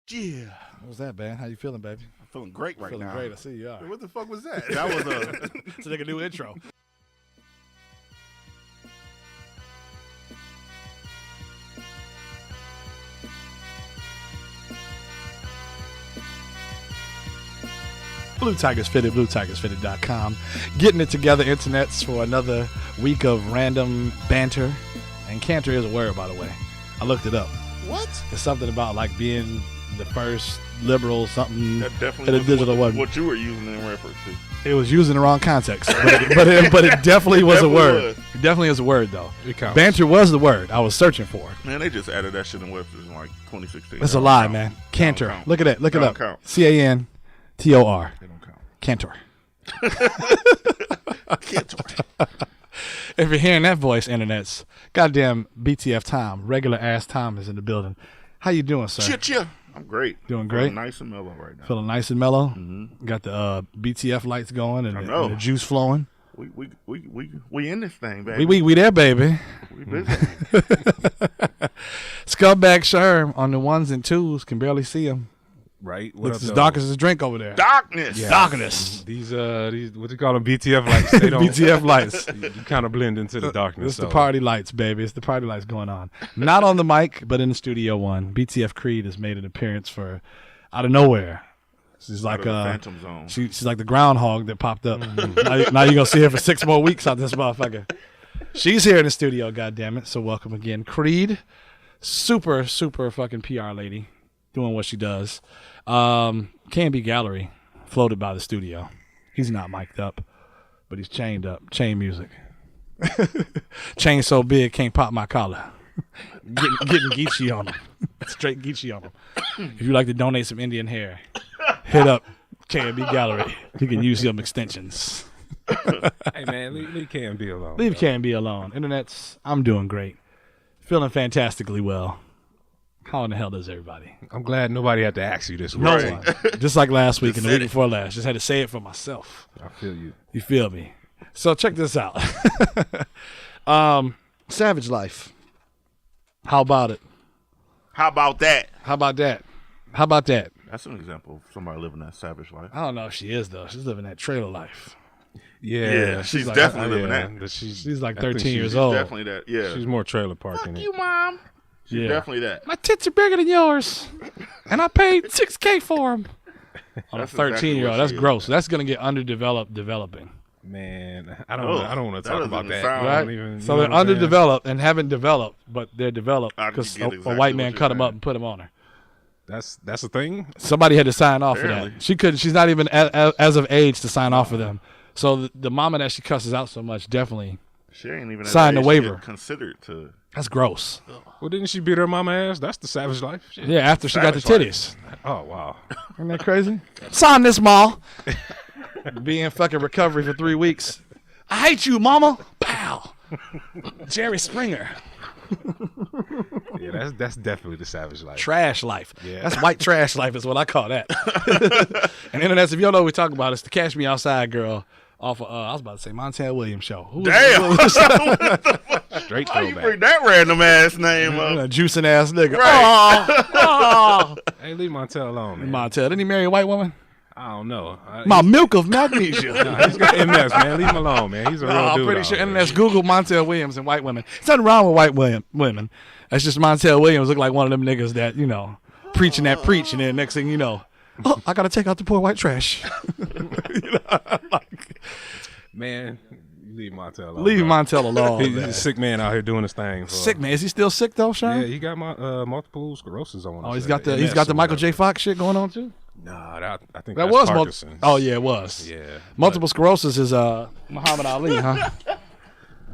Yeah. What was that, man? How you feeling, baby? I'm feeling great right Feeling now. great. I see you are. What the fuck was that? That was it's like a new intro. BlueTigersFitted, BlueTigersFitted.com. Getting it together, internets, for another week of random banter. And canter is a word, by the way. I looked it up. What? It's something about like being the first liberal something That in definitely a digital one. what you were using in reference to. It was used in the wrong context, but it definitely was a word. It definitely is a word, though. It counts. Banter was the word I was searching for. Man, they just added that shit in Webster's in like 2016. It's a lie, man. Cantor. Count. Look at that. Look it Don't up. count. Cantor. They don't count. Cantor. Cantor. If you're hearing that voice, internets, goddamn BTF Tom, regular ass Tom is in the building. How you doing, sir? Chit-cha. I'm great. Doing great? Feeling nice and mellow right now. Feeling nice and mellow. Mm-hmm. Got the BTF lights going and, I know. and the juice flowing. We in this thing, baby. We there, baby. We busy. Scumbag Sherm on the ones and twos, can barely see him. Right? What Looks up, as though? dark as his drink over there. Darkness. Yeah. Darkness. These what you call them, BTF lights? They don't. BTF lights. You kind of blend into the darkness. It's the party lights, baby. It's the party lights going on. Not on the mic, but in the studio one. BTF Creed has made an appearance for out of nowhere. She's like Phantom Zone. she's like the groundhog that popped up. now you're gonna see her for 6 more weeks out this motherfucker. She's here in the studio, goddammit. So welcome again. Creed, super fucking PR lady, doing what she does. Can-Be Gallery, floated by the studio. He's not mic'd up, but he's chained up. Chain music. Chain so big, can't pop my collar. Getting Geechee on him. Straight Geechee on him. If you like to donate some Indian hair, hit up Can-Be Gallery. You can use some extensions. Hey man, leave Can-Be alone. Leave bro. Can-Be alone. Internets, I'm doing great. Feeling fantastically well. How in the hell does everybody? I'm glad nobody had to ask you this. No week. one. Just like last week and the said week it. before last. Just had to say it for myself. I feel you. You feel me? So check this out. Savage life. How about it? How about that? How about that? How about that? That's an example of somebody living that savage life. I don't know if she is, though. She's living that trailer life. Yeah, she's like- definitely living yeah, that. but She's like I think 13 years she's old. Definitely that. Yeah. She's more trailer park Fuck than you, it. mom. She's Yeah. definitely that. My tits are bigger than yours, and I paid $6K for them. On a That's exactly 13-year-old, what that's she is. gross. That's gonna get underdeveloped developing, Man, I don't. Oh, I don't want to that talk about doesn't that. sound- I right? don't even, So you they're know what I'm saying? underdeveloped and haven't developed, but they're developed I because get a exactly white what man you're cut them up saying. and put them on her. That's a thing. Somebody had to sign off for Apparently. that. She couldn't. She's not even as of age to sign off for them. So the mama that she cusses out so much definitely. She ain't even Signed at the age to get waiver. considered to. That's gross. Well, didn't she beat her mama ass? That's the savage life. Shit. Yeah, after she got the Savage titties. Oh wow. Isn't that crazy? Sign this, Ma. Be in fucking recovery for 3 weeks. I hate you, mama. Pow. Jerry Springer. Yeah, that's definitely the savage life. Trash life. Yeah. That's white trash life is what I call that. And internets, if you don't know what we're talking about, it's the Cash Me Outside girl off of, I was about to say Montel Williams show. Who was Damn. Straight Why you throwback. bring that random ass name up? a juicing ass nigga. Right. Oh, Hey, leave Montel alone, man. Montel, didn't he marry a white woman? I don't know. My milk of magnesia. Nah, he's got MS, man. Leave him alone, man. He's a real I'm dude. pretty out sure there. internet's Google Montel Williams and white women. There's nothing wrong with white women. That's just Montel Williams look like one of them niggas that, you know, preaching that preach, and then next thing you know, oh, I gotta take out the poor white trash. You know, like, Man, you leave Montel alone. leave bro. Montel alone. He's man. a sick man out here doing his thing. Sick man. Is he still sick though, Sean? Yeah, he got multiple sclerosis on. Oh, he's got the Michael J. Fox shit going on too. Nah, I think That that's was Parkinson's. Oh yeah, it was. Yeah. Multiple sclerosis is Muhammad Ali, huh? but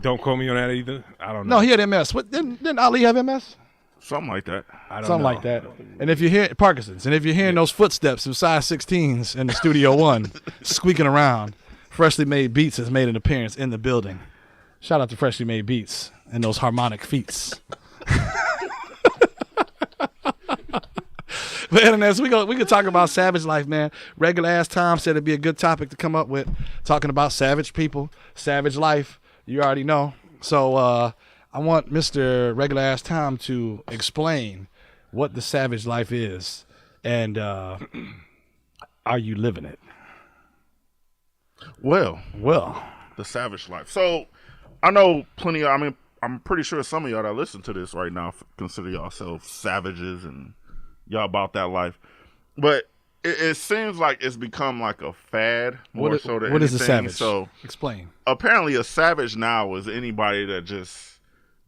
don't quote me on that either. I don't know. No, he had MS. What didn't Ali have MS? Something like that. I don't Something know. like that. And if you hear Parkinson's, and if you're hearing those footsteps of size 16s in the Studio One squeaking around, Freshly Made Beats has made an appearance in the building. Shout out to Freshly Made Beats and those harmonic feats. But internets, we could talk about savage life, man. Regular ass Tom said it'd be a good topic to come up with, talking about savage people, savage life. You already know. So I want Mr. Regular ass Tom to explain what the savage life is And are you living it? Well, Well, the savage life. So I know plenty of, I mean, I'm pretty sure some of y'all that listen to this right now consider yourselves savages and y'all about that life. But it seems like it's become like a fad more so than what is a anything. savage? So Explain. apparently a savage now is anybody that just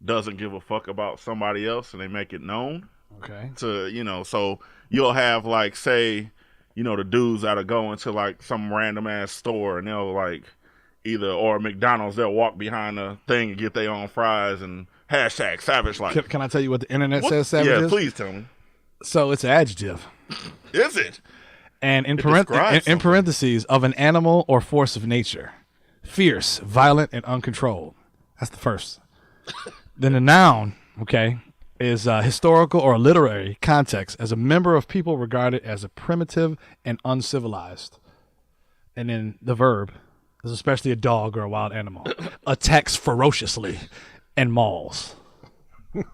doesn't give a fuck about somebody else and they make it known. Okay. To, you know, so you'll have like, say, you know, the dudes that'll go into like some random ass store and they'll like or McDonald's, they'll walk behind the thing and get their own fries and hashtag savage life. Can I tell you what the internet says savage is? Yeah, please tell me. So it's an adjective. Is it? And in describes something. parentheses, of an animal or force of nature. Fierce, violent, and uncontrolled. That's the first. Then the noun, okay, is historical or literary context as a member of people regarded as a primitive and uncivilized. And then the verb is especially a dog or a wild animal. Attacks ferociously and mauls. Thank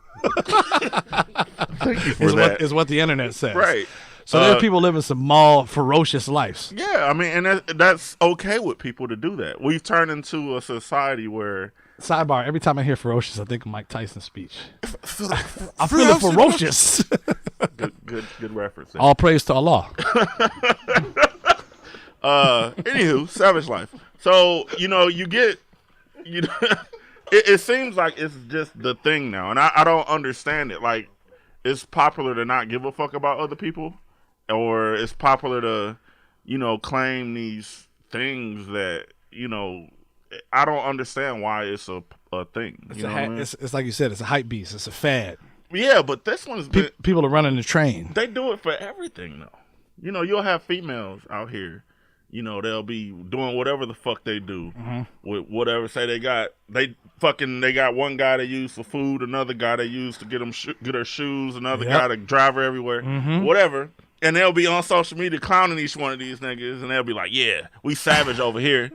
you for that. Is what the internet says. Right. So there are people living some maul, ferocious lives. Yeah, I mean, and that's okay with people to do that. We've turned into a society where... Sidebar, every time I hear ferocious, I think of Mike Tyson's speech. I feel ferocious. Good reference. All praise to Allah. Anywho, savage life. So, you know, it seems like it's just the thing now, and I don't understand it. Like, it's popular to not give a fuck about other people, or it's popular to, you know, claim these things that, you know, I don't understand why it's a thing. You know what I mean? It's like you said, it's a hype beast. It's a fad. Yeah, but this one's been... People are running the train. They do it for everything, though. You know, you'll have females out here. You know, they'll be doing whatever the fuck they do with whatever. Say they got one guy they use for food, another guy they use to get her shoes, another guy to drive her everywhere, whatever. And they'll be on social media clowning each one of these niggas, and they'll be like, "Yeah, we savage over here."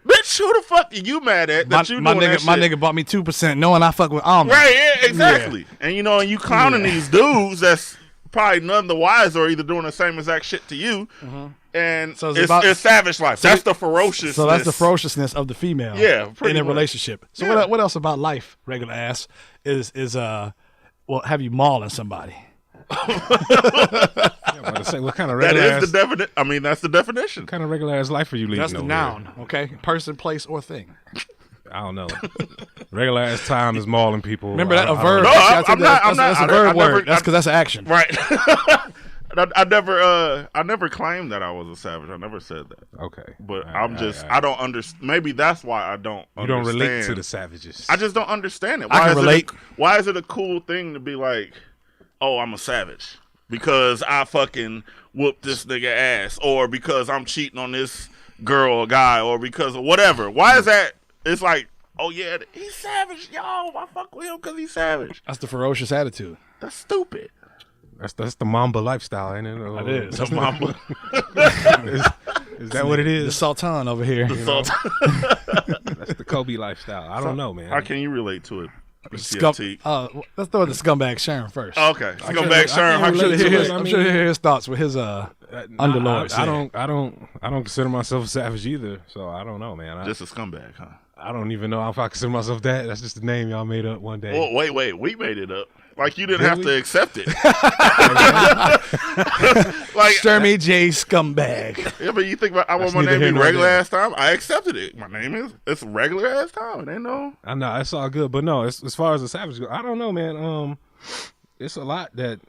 Bitch, who the fuck are you mad at that you doing that shit? My nigga bought me 2% knowing I fuck with almonds. Right, yeah, exactly. Yeah. And you know, and you clowning these dudes that's probably none the wiser or either doing the same exact shit to you. And so it's savage life. That's the ferociousness. So that's the ferociousness of the female. Yeah, in a relationship. So what else about life, regular ass, is have you mauling somebody? Say, what kind of regular that is the definition. I mean, that's the definition. What kind of regular ass life are you leading? That's the noun. Here? Okay, person, place, or thing. I don't know. Regular ass time is mauling people. Remember that a verb? No, I'm not. That's a verb word. That's because that's an action. Right. I never claimed that I was a savage. I never said that. Okay. But I don't understand. Maybe that's why I don't understand. You don't relate to the savages. I just don't understand it. I can relate. Why is it a cool thing to be like, oh, I'm a savage because I fucking whooped this nigga ass, or because I'm cheating on this girl or guy, or because of whatever? Why is that? It's like, oh yeah, he's savage, y'all. I fuck with him because he's savage. That's the ferocious attitude. That's stupid. That's the Mamba lifestyle, ain't it? It is. The Mamba. Is that what it is? The Sultan over here. The Sultan. That's the Kobe lifestyle. I don't know, man. How can you relate to it? Let's throw the scumbag Sherm first. Oh, okay, scumbag Sherm. I'm sure he'll hear his thoughts with his underlords. I don't consider myself a savage either, so I don't know, man. Just a scumbag, huh? I don't even know if I consider myself that. That's just the name y'all made up one day. Well, wait, we made it up. Like you didn't have to accept it. Like Shermy J scumbag. Yeah, but you think about I want my name to be regular ass time. I accepted it. My name it's regular ass time. They know. I know it's all good, but no, as far as the savage goes, I don't know, man. It's a lot that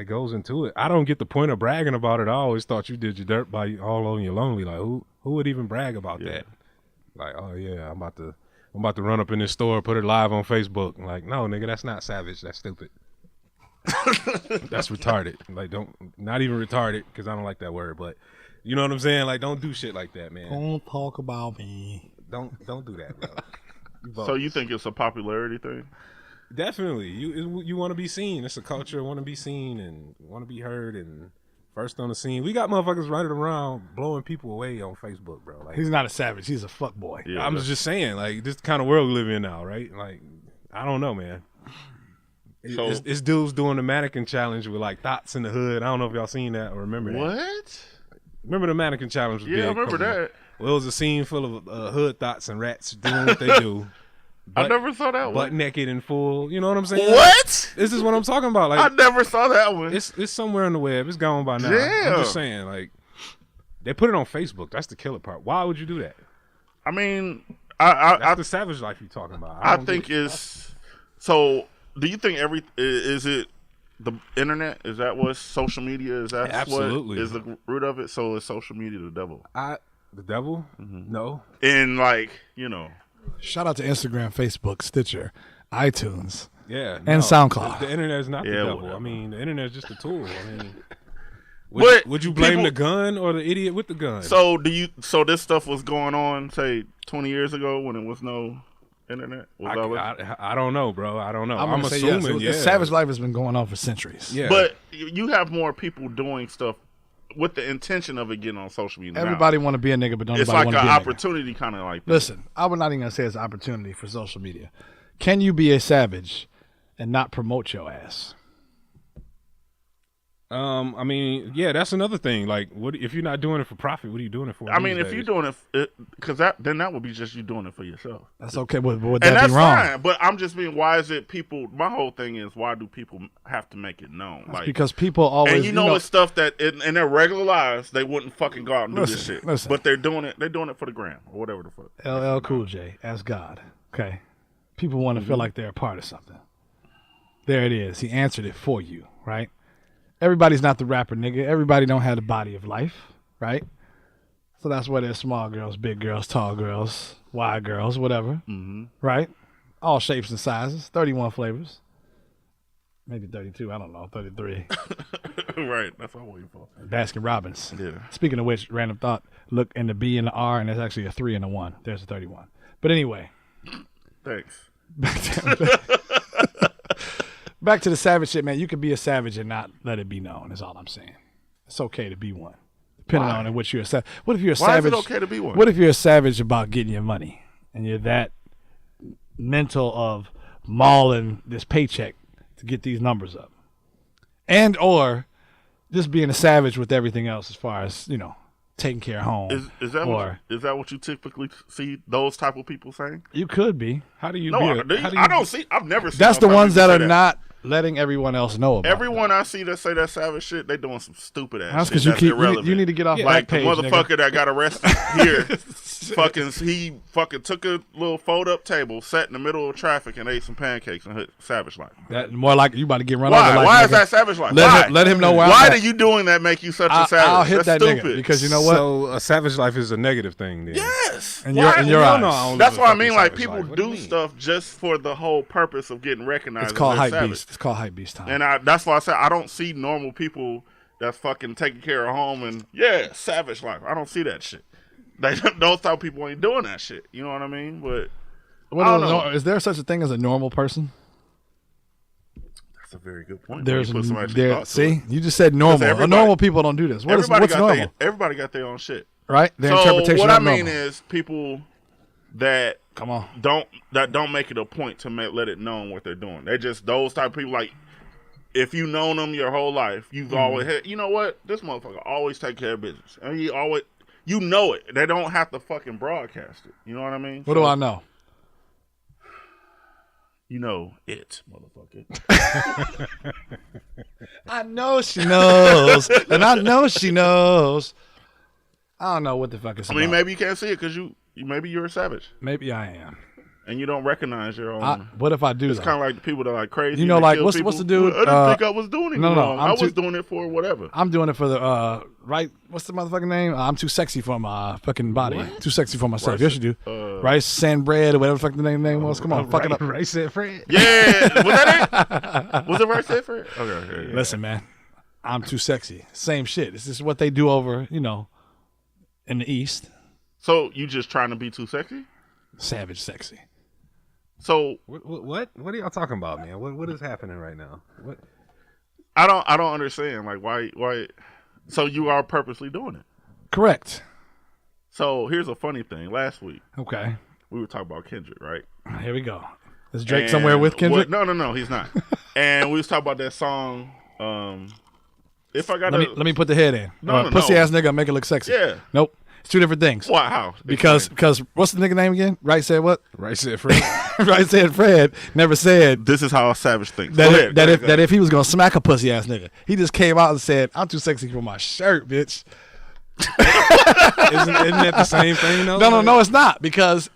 goes into it. I don't get the point of bragging about it. I always thought you did your dirt by all on your lonely. Like who would even brag about that? Like, oh yeah, I'm about to run up in this store, put it live on Facebook. Like, no, nigga, that's not savage. That's stupid. That's retarded. Like, not even retarded, because I don't like that word. But you know what I'm saying? Like, don't do shit like that, man. Don't talk about me. Don't do that, bro. So you think it's a popularity thing? Definitely. You want to be seen. It's a culture. Want to be seen and want to be heard and first on the scene. We got motherfuckers running around blowing people away on Facebook, bro. Like, he's not a savage. He's a fuck boy. Yeah, I'm just saying, like, this is the kind of world we live in now, right? Like, I don't know, man. So It's dudes doing the mannequin challenge with like thoughts in the hood. I don't know if y'all seen that or remember that. what? Remember the mannequin challenge? Was Yeah, I big, remember that. Well, it was a scene full of hood thoughts and rats doing what they do. I never saw that Butt one. naked and full. You know what I'm saying? What? This is what I'm talking about. I Like never saw that one. it's somewhere on the web. It's gone by now. Damn. I'm just saying, like they put it on Facebook. That's the killer part. Why would you do that? I mean, That's the savage life you're talking about. I don't think get it. it's so. Do you think is it the internet? Is that what social media is? That Absolutely. what is the root of it? So is social media the devil? The devil? No. And like Shout out to Instagram, Facebook, Stitcher, iTunes, Yeah. and no. SoundCloud. The internet is not the Yeah, devil. whatever. I mean, the internet is just a tool. I mean, But would you blame people- the gun or the idiot with the gun? So so this stuff was going on say 20 years ago when it was no internet. I don't know, bro. I don't know. I'm I'm gonna say yes. assuming. The savage life has been going on for centuries. Yeah. But you have more people doing stuff with the intention of it getting on social media. Everybody want to be a nigga, but don't It's nobody like want an to be a nigga. opportunity kind of like that. Listen, I would not even gonna say it's an opportunity for social media. Can you be a savage and not promote your ass? I mean, yeah, that's another thing. Like, what if you're not doing it for profit? What are you doing it for? I mean, these if you're days? doing it, because then that would be just you doing it for yourself. That's okay, but would And that that's be wrong? fine. But I'm just being, why is it people? My whole thing is, why do people have to make it known? That's Like, because people always, and you know, it's stuff that in their regular lives they wouldn't fucking go out and do this Listen, shit. listen. But they're doing it. They're doing it for the gram or whatever the fuck. LL Cool J, ask God. Okay, people want to feel like they're a part of something. There it is. He answered it for you, right? Everybody's not the rapper, nigga. Everybody don't have the body of life, right? So that's why there's small girls, big girls, tall girls, wide girls, whatever, right? All shapes and sizes, 31 flavors. Maybe 32, I don't know, 33. Right. That's what I'm waiting for. Baskin Robbins. Yeah. Speaking of which, random thought, look in the B and the R, and there's actually a 3 and a 1. There's a 31. But anyway, Thanks. back to the savage shit, man. You can be a savage and not let it be known, is all I'm saying. It's okay to be one. Depending Why? on what you're a savage. What if you're a Why savage? is it okay to be one? What if you're a savage about getting your money and you're that mental of mauling this paycheck to get these numbers up? And or just being a savage with everything else as far as, taking care of home. Is that or is that what you typically see those type of people saying? you could be. How do you? No, be how do you, I don't see. I've never seen. That's the no ones people that say are not letting everyone else know about. Everyone I see that say that savage shit, they doing some stupid ass. That's shit. because you That's keep. irrelevant. You need to get off Like that page, the motherfucker nigga. that got arrested here, he fucking took a little fold up table, sat in the middle of traffic, and ate some pancakes and hit savage life. That more like you about to get run Why? over. Like, Why nigga. is that savage life? Let Why? him- let him know where Why I'm do at. you doing that make you such a savage? I'll hit That's that nigga stupid. because you know what? So a savage life is a negative thing. Then. Yes. In Why? your Hell eyes. no, I don't That's live a what I fucking mean. Like savage people life. What do do you mean? stuff just for the whole purpose of getting recognized. It's called as hype savage. beast. It's called hype beast time. And that's why I said I don't see normal people that's fucking taking care of home and savage life. I don't see that shit. Those type of people ain't doing that shit. You know what I mean? But What I is, don't know. is there such a thing as a normal person? that's a very good point. There's You put some actual there. thought to See, it. you just said normal. everybody- Normal people don't do this. What's Everybody got normal? everybody got their own shit. Right? Their So interpretation what of I mean normal. is people that Come on. don't make it a point to let it known what they're doing. They just those type of people. Like if you known them your whole life, you've always had. You know what? This motherfucker always take care of business, and he always. You know it. They don't have to fucking broadcast it. You know what I mean? What do I know? You know it, motherfucker. I know she knows, and I know she knows. I don't know what the fuck it's I mean, about. maybe you can't see it because maybe you're a savage Maybe I am. and you don't recognize your own. What if I do? It's though? kind of like the people that are like crazy. You know, and like, kill what's people. the dude, I didn't think I was doing it no, wrong. I'm I was too- doing it for whatever. I'm doing it for the right. What's the motherfucking name? I'm too sexy for my fucking body. What? Too sexy for myself. Rice- Yes, you do. Rice, sand bread, or whatever the fuck the name was. Come on, fuck it up. Right, said Fred. Yeah, was that it? Was it right there for it? Okay. Listen, man, I'm too sexy. Same shit. This is what they do over, in the East. So you just trying to be too sexy? Savage sexy. So What are y'all talking about, man? What is happening right now? What? I don't understand. Like why? So you are purposely doing it. Correct. So here's a funny thing. Last week Okay. we were talking about Kendrick, right? Here we go. Is Drake somewhere with Kendrick? No, he's not. And we was talking about that song. If I got let me put the head in. No. Pussy ass nigga make it look sexy. Yeah. Nope. It's two different things. Why? How? Because what's the nigga name again? Right said what? Right said Fred. Right said Fred never said This is how a savage thinks. that if he was gonna smack a pussy ass nigga, he just came out and said, "I'm too sexy for my shirt, bitch." Isn't that the same thing though? No, it's not, because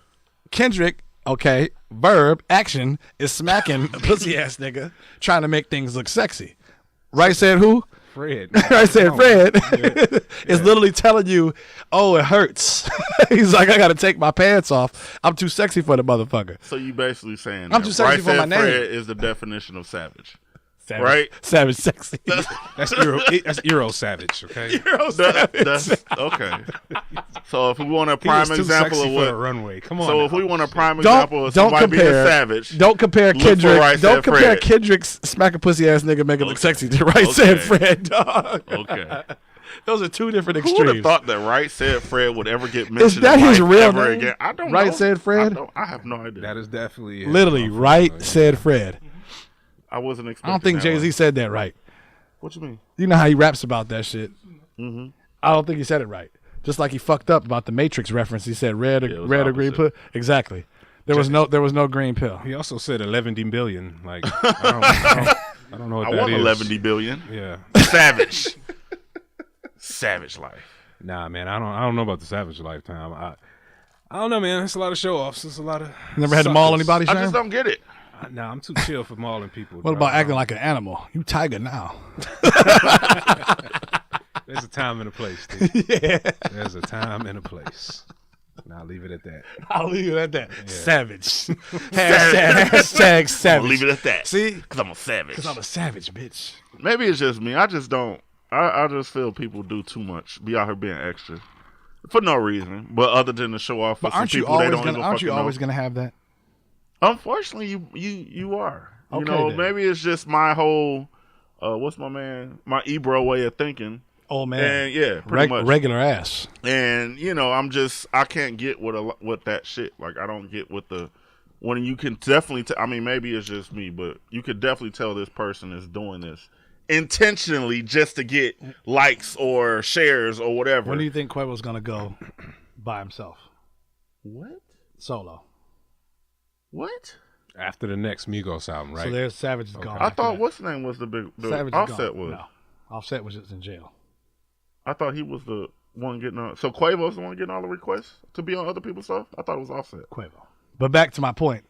Kendrick, okay, verb action is smacking a pussy ass nigga, trying to make things look sexy. Right said who? Fred. Right said Fred is literally telling you, oh, it hurts. He's like, I gotta take my pants off. I'm too sexy for the motherfucker. So you basically saying I'm too sexy for my name. Fred is the definition of savage. Savage, right? Savage sexy. That's Euro savage, okay? That's okay. So if we want a prime example of what a runway, come on. So now. if we want a prime example of somebody being a savage, don't compare look for Kendrick. Right Don't Said compare Fred. Kendrick's smack a pussy ass nigga make it look sexy to Right Said Fred, dog. Okay. Those are two different Who would have extremes. thought that Right Said Fred would ever get mentioned? Is that in his life real ever name? again? I don't know. Right Said Fred? I have no idea. That is definitely Literally, Right Said Fred. I wasn't expecting. I don't think that Jay-Z one. said that right. What you mean? You know how he raps about that shit. Mm-hmm. I don't think he said it right. Just like he fucked up about the Matrix reference. He said red or green opposite. pill. Exactly. There was no green pill. He also said 11 billion. Like I don't know what I that want is. 11 billion. Yeah. Savage. Savage life. Nah, man. I don't know about the savage lifetime. I don't know, man. It's a lot of show offs. It's a lot of. Never had to maul anybody, I just Sherm? don't get it. Nah, I'm too chill for mauling people. What about acting like an animal? You tiger now. There's a time and a place, dude. Yeah. There's a time and a place. And I'll leave it at that. I'll leave it at that. Yeah. Savage. Hashtag savage. I'll leave it at that. See? Because I'm a savage. Because I'm a savage, bitch. Maybe it's just me. I just don't. I just feel people do too much. Be out here being extra. For no reason. But other than to show off for some people they don't even aren't you always know. going to have that? Unfortunately, you are. You Okay, know, then. maybe it's just my whole, what's my man? My Ebro way of thinking. Oh, man. And yeah, pretty much. Regular ass. And, you know, I can't get with that shit. Like, I don't get with when you can definitely, I mean, maybe it's just me, but you could definitely tell this person is doing this intentionally just to get likes or shares or whatever. When do you think Quavo's going to go by himself? What? Solo. What? After the next Migos album, right? So there's Savage is gone. I thought what's the name was the big Savage Offset gone. was. No. Offset was just in jail. I thought he was the one getting on. So Quavo's the one getting all the requests to be on other people's stuff? I thought it was Offset. Quavo. But back to my point.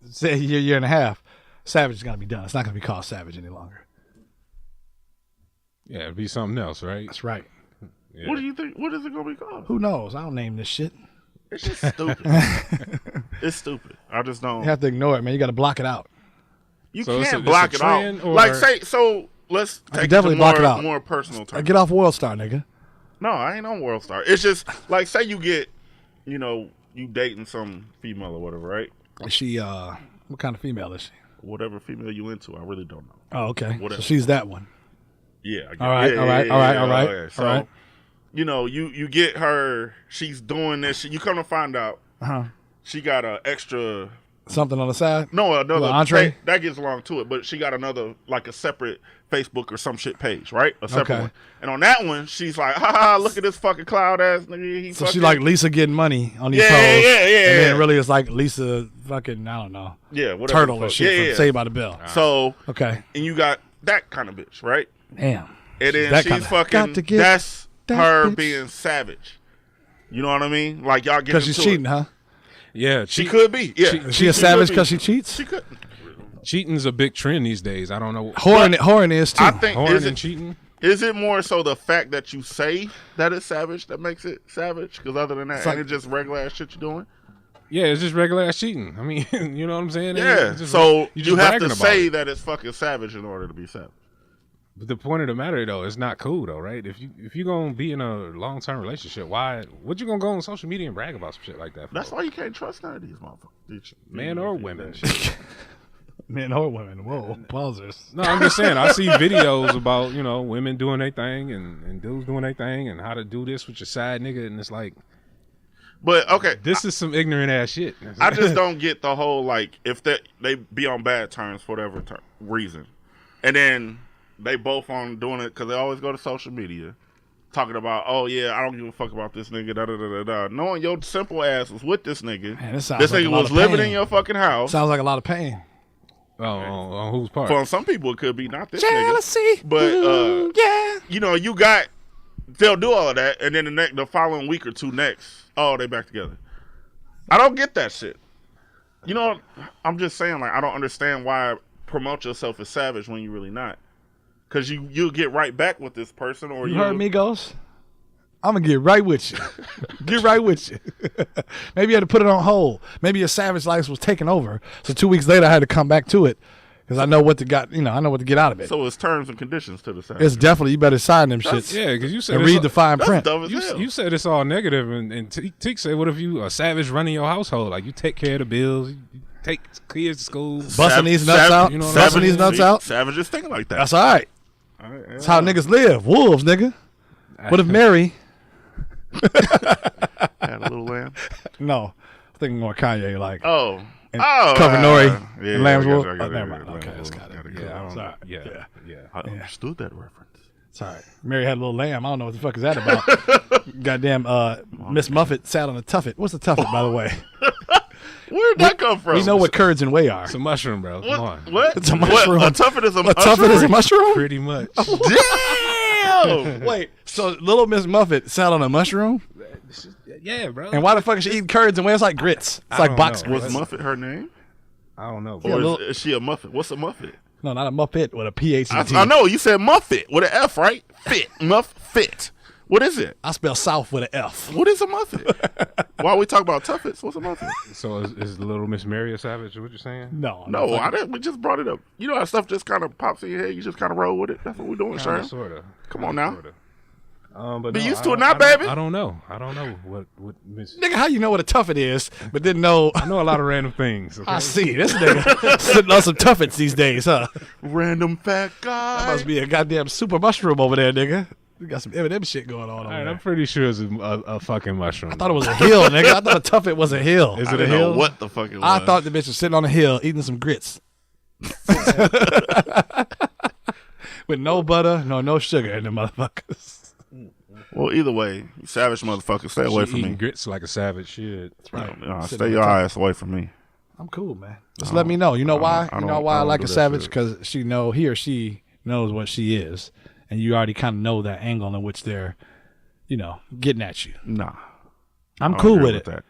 Say a year and a half, Savage is going to be done. It's not going to be called Savage any longer. Yeah, it'd be something else, right? That's right. Yeah. What do you think? What is it going to be called? Who knows? I don't name this shit. It's just stupid. It's stupid. I just don't. You have to ignore it, man. You got to block it out. You So can't block it's it a out. trend, or- Like let's take definitely it block to it out. more personal terms. Get off World Star, nigga. No, I ain't on World Star. It's just like say you get, you know, you dating some female or whatever, right? Is she what kind of female is she? Whatever female you into, I really don't know. Oh, okay. Whatever. So she's that one. Yeah. I get All right, yeah, all right, yeah, all right, yeah, all right, yeah. So, all right. you know, you get her. She's doing this shit. You come to find out, she got an extra. Something on the side? No, another Little entree? that gets along to it, but she got another like a separate Facebook or some shit page, right? A separate Okay. one. And on that one, she's like, ha, look at this fucking cloud ass nigga. He So fucking, she like Lisa getting money on these Yeah, posts. yeah, And yeah. then really it's like Lisa fucking, I don't know, yeah, whatever turtle the and fuck. shit Yeah, from yeah. Saved by the Bell. So Okay. and you got that kind of bitch, right? Damn. And then That she's kinda- fucking. got to get That's that her bitch. being savage. You know what I mean? Like y'all get Because she's into cheating, it. huh? Yeah, She could be. Yeah, Is she a savage could be. because she cheats? She could. cheating's a big trend these days. I don't know. Whoring is too. I think Whoring and cheating. Is it more so the fact that you say that it's savage that makes it savage? Because other than that, It's like- ain't it just regular ass shit you're doing? Yeah, it's just regular ass cheating. I mean, you know what I'm saying? Yeah. It's just- So just you have bragging to about say it. that it's fucking savage in order to be savage. But the point of the matter though, it's not cool though, right? If you gonna be in a long term relationship, what you gonna go on social media and brag about some shit like that for? That's why you can't trust none of these motherfuckers. Men or women. Men or women. Whoa, pausers. No, I'm just saying. I see videos about women doing their thing and dudes doing their thing and how to do this with your side nigga, and it's like, But okay, This is some ignorant ass shit. I just don't get the whole like if they be on bad terms for whatever reason, and then they both on doing it because they always go to social media talking about, oh yeah, I don't give a fuck about this nigga, da da da da da. Knowing your simple ass was with this nigga, Man, this nigga was living in your fucking house. Sounds like a lot of pain. on whose part? For some people, it could be not this Jealousy, nigga, but yeah. you know, they'll do all of that, and then the following week or two next, oh, they back together. I don't get that shit. You know, I'm just saying, like, I don't understand why promote yourself as savage when you're really not. Because you'll get right back with this person, or you heard Migos? I'm gonna get right with you. Get right with you. Maybe you had to put it on hold. Maybe your savage life was taken over. So 2 weeks later, I had to come back to it because I know what to get out of it. So it's terms and conditions to the savage. It's definitely, you better sign them shits. Yeah, because you said and read the fine print. Dumb as hell. You said it's all negative, and Teek said, "What if you a savage running your household? Like you take care of the bills, you take kids to school, Busting these nuts out. you know what Busting I'm these nuts out. Savages think like that. That's all right. That's how niggas live. Wolves, nigga. What if Mary? Had a little lamb. No, I'm thinking more Kanye, like. Oh. Cover Nori yeah, and Lamb's Wolf. I Oh, got it, never mind. Lamb's Okay, that's Wolf. got it. Got Yeah, I don't Sorry. Yeah. I understood that reference. Sorry. Mary had a little lamb. I don't know what the fuck is that about. Goddamn, Miss Muffet sat on a Tuffet. What's a Tuffet, by the way? Where'd that come from? We know what curds and whey are. It's a mushroom, bro. Come on. What? It's a mushroom. What? A tuffet is a A Tuffet is a mushroom? Pretty much. Damn! Wait, so little Miss Muffet sat on a mushroom? Yeah, bro. And why the fuck is she eating curds and whey? It's like grits. It's I like don't box know. grits. Was Muffet her name? I don't know. Or Bro. is she a Muffet? What's a Muffet? No, not a Muppet with a P-H-E-T. I know. You said Muffet with an F, right? Fit. Muffet. What is it? I spell South with an F. What is a Muffet? Why we talk about Tuffets? What's a Muffet? So is Little Miss Mary a savage? What you're saying? No. No, I didn't. We just brought it up. You know how stuff just kind of pops in your head. You just kind of roll with it. That's what we're doing, Sherm. Sort of. Come on now. Sorta. But Be no, used to I it now, don't- I don't- baby. I don't know. I don't know what Miss. Nigga, how you know what a Tuffet is, but didn't know? I know a lot of random things. Okay? I see. This nigga sitting on some Tuffets these days, huh? Random fat guy. That must be a goddamn super mushroom over there, nigga. We got some Eminem shit going on over All right, there. I'm pretty sure it's a fucking mushroom. I thought it was a hill, nigga. I thought a Tuffet was a hill. Is I it a didn't know hill? what the fuck it was. I thought the bitch was sitting on a hill eating some grits. With no butter, no sugar in the motherfuckers. Well, either way, you savage motherfucker, stay away from eating me. grits like a savage shit. Right. Stay Sitting your on the ass away from me. I'm cool, man. Just let me know. You know why? I You don't- know why I I don't like do a that savage? shit. Because he or she knows what she is, and you already kind of know that angle in which they're, getting at you. Nah. I'm I don't cool agree with it. That.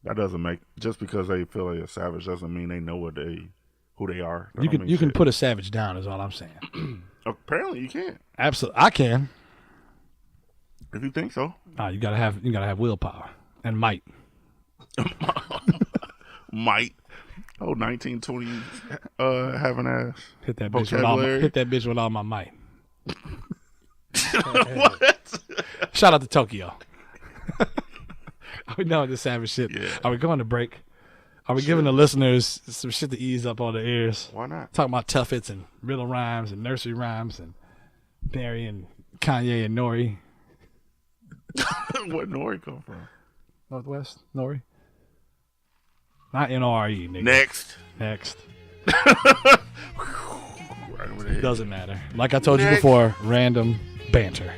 That doesn't make just because they feel they're a savage doesn't mean they know who they are. That You don't can mean shit. put a savage down. Is all I'm saying. Apparently you can't. Absolutely, I can. If you think so. Nah, you gotta have willpower and might. Might. Oh, 1920 having ass. Hit that bitch with all my might. What? Shout out to Tokyo. Are we done with this savage shit? Yeah. Are we going to break? Are we giving the listeners some shit to ease up on their ears? Why not? Talking about Tuffets and riddle rhymes and nursery rhymes and Barry and Kanye and Nori. Where Nori come from? Northwest Nori. Not N-O-R-E, nigga. Next. Next. Right over the head. Doesn't matter. Like I told you Next. before, random banter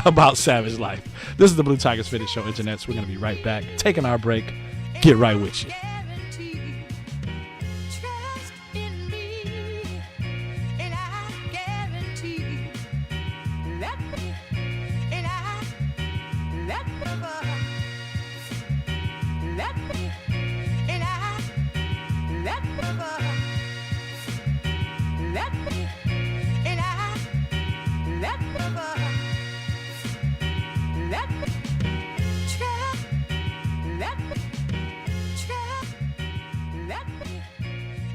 about savage life. This is the Blue Tigers Fitness Show, internets. We're going to be right back. Taking our break. Get right with you. Trust in me, and I guarantee that and I let me and I let me and I let me trust let me trust let me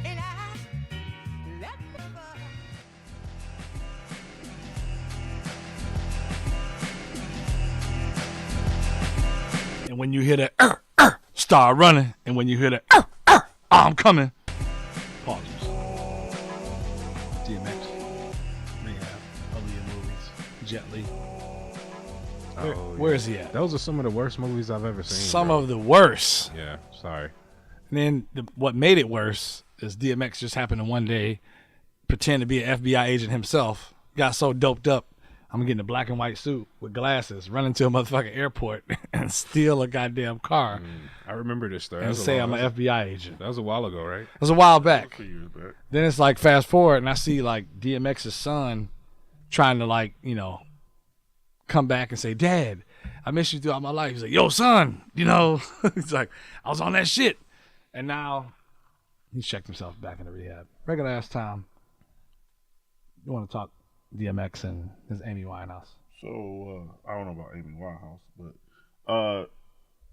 and I let me And when you hear that, start running. And when you hear that, I'm coming. Pauses. DMX, Rehab, Aaliyah movies, Jet Li. Where is he at? Those are some of the worst movies I've ever seen. Some bro. of the worst. Yeah, sorry. And then what made it worse is DMX just happened to one day pretend to be an FBI agent himself. Got so doped up, I'm getting a black and white suit with glasses, run into a motherfucking airport and steal a goddamn car I remember this story. and say I'm an FBI agent. That was a while ago, right? It was a while back. 2 years back. Then it's like fast forward and I see like DMX's son trying to like, come back and say, Dad, I miss you throughout my life. He's like, yo, son, he's like, I was on that shit. And now he's checked himself back into rehab. Regular ass time. You want to talk DMX and his Amy Winehouse? So I don't know about Amy Winehouse, but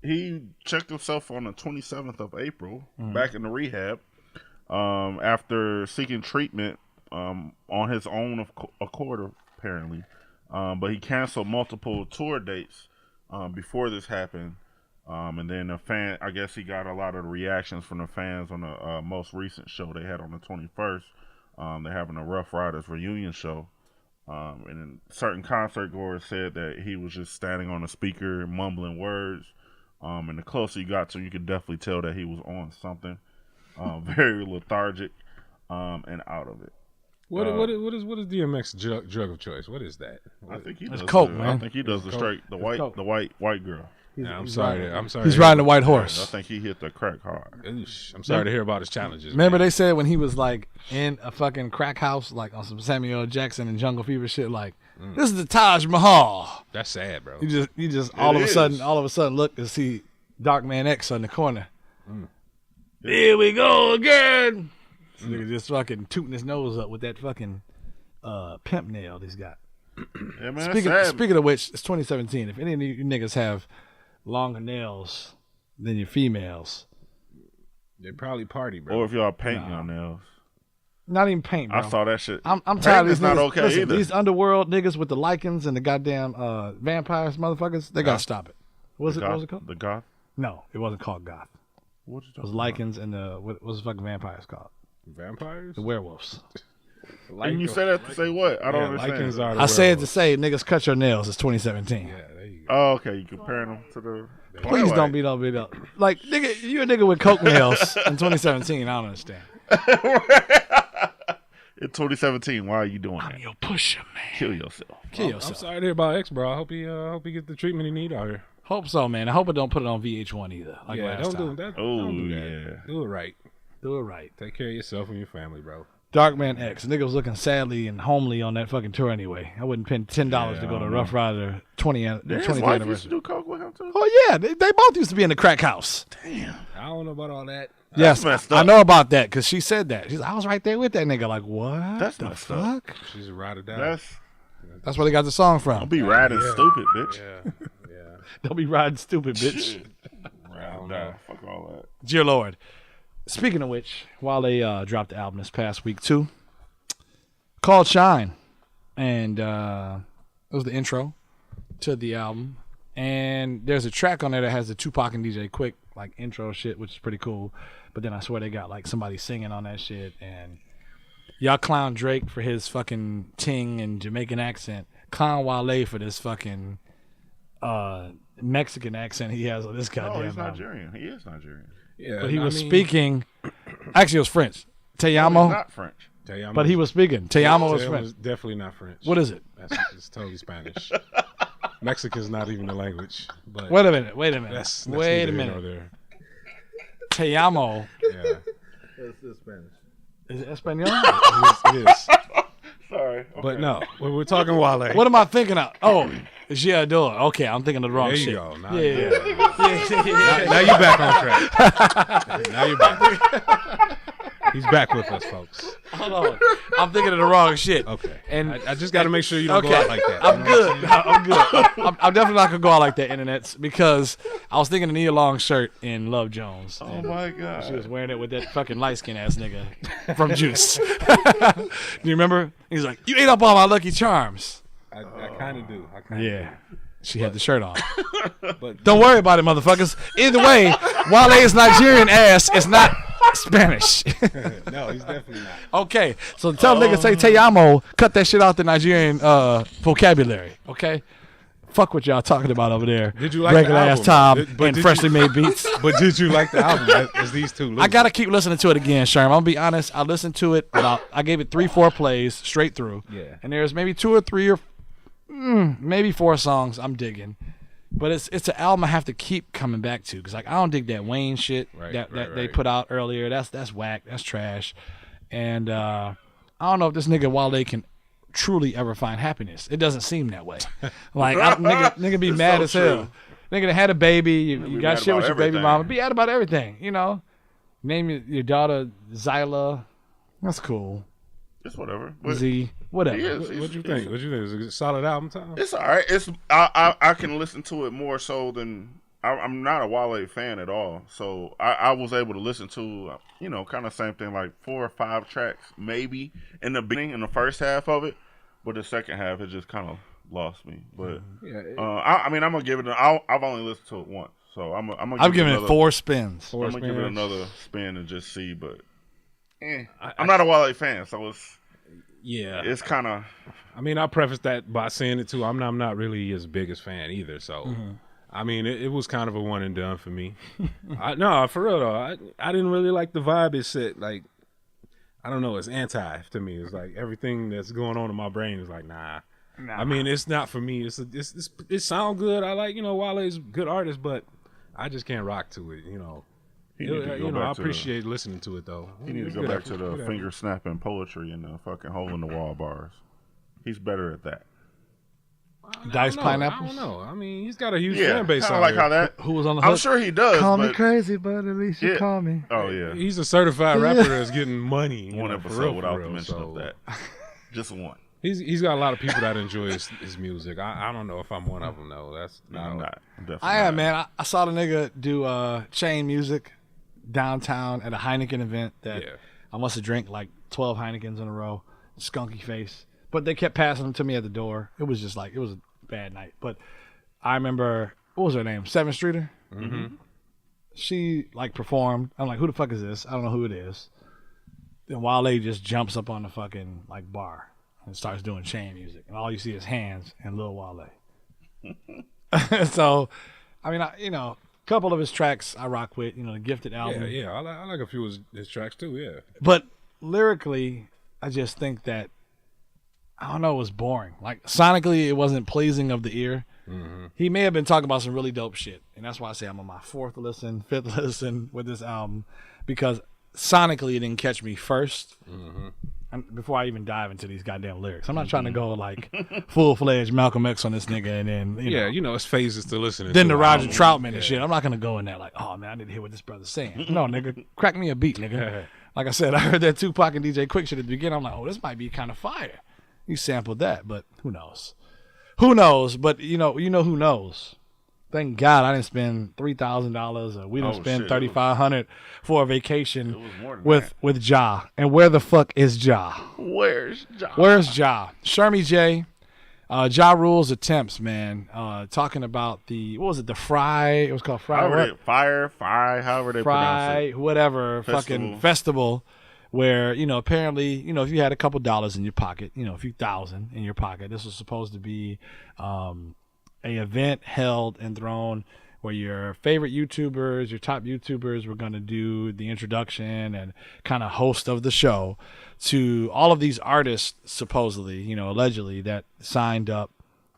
he checked himself on the 27th of April back in the rehab after seeking treatment on his own accord, apparently. But he canceled multiple tour dates before this happened. And then I guess he got a lot of the reactions from the fans on the most recent show they had on the 21st. They're having a Rough Riders reunion show. And then certain concert goers said that he was just standing on a speaker, mumbling words. And the closer you got to him, you could definitely tell that he was on something. Very lethargic and out of it. What is DMX drug of choice? What is that? I think he It's does coke, the, man. I think he does the straight, the white girl. I'm sorry. I'm sorry. He's riding the white I horse. think he hit the crack hard. Oosh, I'm sorry to hear about his challenges. Remember man. they said when he was like in a fucking crack house, like on some Samuel L. Jackson and Jungle Fever shit, like this is the Taj Mahal. That's sad, bro. You just all of is. a sudden look and see Darkman X on the corner. Here we go again. This nigga just fucking tooting his nose up with that fucking pimp nail he's got. Yeah, man, that's sad. Speaking of which, it's 2017. If any of you niggas have longer nails than your females, They probably party, bro. Or if y'all paint your nails. not even paint, bro. I saw that shit. I'm tired of these Painting is not niggas. okay Listen, either. these underworld niggas with the lichens and the goddamn vampires, motherfuckers. They gotta stop it. What was it called? The goth? No, it wasn't called goth. What you It was talking lichens and what was the fucking vampires called? Vampires? The werewolves. about? And you say that to say what? I don't understand. Lichens are the I say it to werewolves. say niggas cut your nails. It's 2017. Yeah, there you go. Oh, okay. You comparing them to the. Please Wait. don't beat up. Like, nigga, you a nigga with coke nails in 2017. I don't understand. In 2017, why are you doing that? I'm your pusher, man. Kill yourself. Kill I'm yourself. sorry to hear about X, bro. I hope he get the treatment he need out here. Hope so, man. I hope it don't put it on VH1 either. Like Yeah, last don't time. do that. Oh, Don't do that. yeah. Do it right. Do it right. Take care of yourself and your family, bro. Darkman X. Nigga was looking sadly and homely on that fucking tour anyway. I wouldn't pay $10 to go to Rough Rider 20th His wife used anniversary. to do coke with him too. Oh yeah, they both used to be in the crack house. Damn. I don't know about all that. Yes, messed I up. know about that because she said that. She's, I was right there with that nigga. Like what? That's the messed up. fuck? She's a ride or die. That's where they got the song I'll from. be riding stupid, bitch. Yeah. Don't be riding stupid, bitch. Ride or die. Fuck all that. Dear Lord. Speaking of which, while they dropped the album this past week too, called Shine, and it was the intro to the album. And there's a track on there that has the Tupac and DJ Quick like intro shit, which is pretty cool. But then I swear they got like somebody singing on that shit, and y'all clown Drake for his fucking ting and Jamaican accent, clown Wale for this fucking Mexican accent he has on this goddamn Oh, he's album. Nigerian. He is Nigerian. Yeah. But he was I mean, speaking. Actually, it was French. Te He's amo. not French. Te amo. But he was speaking. Te amo was Te amo French. is definitely not French. What is it? It's totally Spanish. Mexican's not even the language. But Wait a minute. that's Wait a neither here nor minute. there. Te amo. Yeah. Is it Espanol? It is. Sorry. But no, we're talking Wale. What am I thinking of? Oh, yeah, Okay, I'm thinking of the wrong There you shit. go. Now, Yeah. now you're back on track. Now you're back. He's back with us, folks. Hold on. I'm thinking of the wrong shit. Okay. And I just got to make sure you don't okay, go out like that. I'm good. I'm good. I'm definitely not gonna go out like that, internets, because I was thinking of Nia Long shirt in Love Jones. Oh my god. She was wearing it with that fucking light skin ass nigga from Juice. Do you remember? He's like, "You ate up all my Lucky Charms." I kind of do. Yeah. She had the shirt on. But Don't worry about it, motherfuckers. Either way, Wale's Nigerian ass is not Spanish. no, he's definitely not. Okay, so tell niggas say te amo, cut that shit out the Nigerian vocabulary. Okay, Fuck what y'all talking about over there. Did you like regular the ass album? Tom But and did freshly you- made beats? But did you like the album as these two? I gotta keep listening to it again, Sherm. I'm gonna be honest. I listened to it I gave it 3-4 plays straight through. Yeah. And there's maybe 2 or 3 or maybe 4 songs I'm digging. But it's an album I have to keep coming back to because like I don't dig that Wayne shit that they put out earlier. That's whack. That's trash. And I don't know if this nigga Wale can truly ever find happiness. It doesn't seem that way. Like nigga be It's mad so as hell. true. Nigga that had a baby. You be got mad shit with about your baby everything. mama. Be mad about everything. You know. Name your daughter Zyla. That's cool. It's whatever. But Z. Whatever. he is- What you think? What you think? Is it a solid album, Tom? It's all right. It's I can listen to it more so than I'm not a Wale fan at all. So I was able to listen to kind of same thing, like 4 or 5 tracks maybe in the beginning, in the first half of it, but the second half it just kind of lost me. But I mean I'm gonna give it. I've only listened to it once, so I'm gonna. I've given it 4 spins. I'm gonna give it another spin and just see, but I'm not a Wale fan, so it's kind of. I mean, I preface that by saying it too. I'm not really his biggest fan either. So, I mean, it was kind of a one and done for me. No, for real though, I didn't really like the vibe it set. Like, I don't know, it's anti to me. It's like everything that's going on in my brain is like, nah. I mean, it's not for me. It sound good. I like Wale's a good artist, but I just can't rock to it. He need to go back I to appreciate listening to it though. He needs to go back to the finger snapping poetry and the fucking hole in the wall bars. He's better at that. Diced I pineapples. don't know. I mean, he's got a huge Yeah, fan base kind out of like here. how that. Who was on the I'm hook? sure he does. Call me but, crazy, but at least you Yeah. call me. Oh yeah, He's a certified rapper that's getting money. one for episode real, without for the real. mention So, of that. Just one. He's got a lot of people that enjoy his music. I don't know if I'm one of them though. That's No, I'm not. I'm definitely I am, not. man. I saw the nigga do chain music downtown at a Heineken event that Yeah. I must have drank like 12 Heinekens in a row. Skunky face. But they kept passing them to me at the door. It was just like, it was a bad night. But I remember, what was her name? 7th Streeter? Mm-hmm. She like performed. I'm like, who the fuck is this? I don't know who it is. Then Wale just jumps up on the fucking like bar and starts doing chain music. And all you see is hands and Lil Wale. So, I mean, a couple of his tracks I rock with, the Gifted album. Yeah. I like a few of his tracks too. Yeah. But lyrically, I just think that, I don't know, it was boring. Like, sonically, it wasn't pleasing of the ear. Mm-hmm. He may have been talking about some really dope shit. And that's why I say I'm on my 4th listen, 5th listen with this album. Because sonically, it didn't catch me first. And before I even dive into these goddamn lyrics. I'm not trying to go like full-fledged Malcolm X on this nigga and then, It's phases to listening then to. the Roger Troutman and shit. I'm not gonna go in there like, oh man, I need to hear what this brother's saying. No, nigga, crack me a beat, nigga. Like I said, I heard that Tupac and DJ Quick shit at the beginning. I'm like, oh, this might be kind of fire. You sampled that, but who knows? Who knows? But who knows? Thank God I didn't spend $3,000 or we didn't spend shit, $3,500 for a vacation was more than with Ja. And where the fuck is Ja? Where's John? Where's Ja? Shermy J. Ja Rule's attempts, man. Talking about the fry. It was called Fry. Fire, however they pronounce Fry, it. whatever, Festival. fucking festival, where apparently if you had a couple dollars in your pocket, a few thousand in your pocket, this was supposed to be a event held and thrown where your favorite YouTubers, your top YouTubers were going to do the introduction and kind of host of the show to all of these artists, supposedly, allegedly, that signed up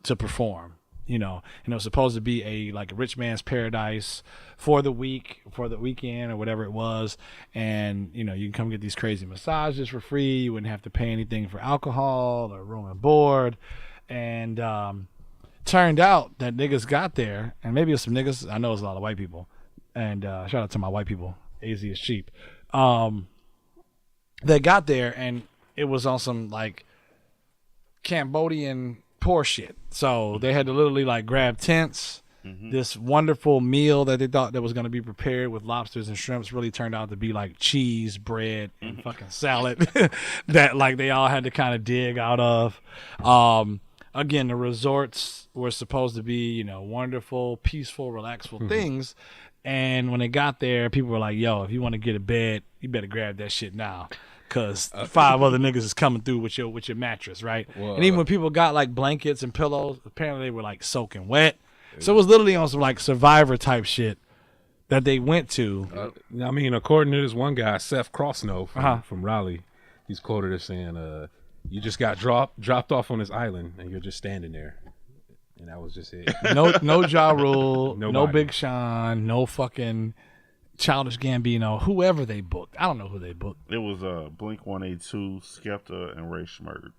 to perform, and it was supposed to be a rich man's paradise for the weekend or whatever it was. And, you can come get these crazy massages for free. You wouldn't have to pay anything for alcohol or room and board. And, turned out that niggas got there, and maybe it was some niggas. I know it's a lot of white people, and shout out to my white people. AZ is cheap. They got there, and it was on some Cambodian poor shit. So they had to literally grab tents. This wonderful meal that they thought that was going to be prepared with lobsters and shrimps really turned out to be cheese, bread, and fucking salad that they all had to kind of dig out of. Again, the resorts were supposed to be, wonderful, peaceful, relaxful things. And when they got there, people were like, yo, if you want to get a bed, you better grab that shit now. because 5 other niggas is coming through with your mattress, right? Well, and even when people got like blankets and pillows, apparently they were like soaking wet. So it was literally on some like Survivor type shit that they went to. I mean, according to this one guy, Seth Crossno from Raleigh, he's quoted as saying, "You just got dropped off on this island, and you're just standing there." And that was just it. No Ja Rule, no Nobody. Big Sean, no fucking Childish Gambino, whoever they booked. I don't know who they booked. It was Blink 182, Skepta, and Ray Schmurd.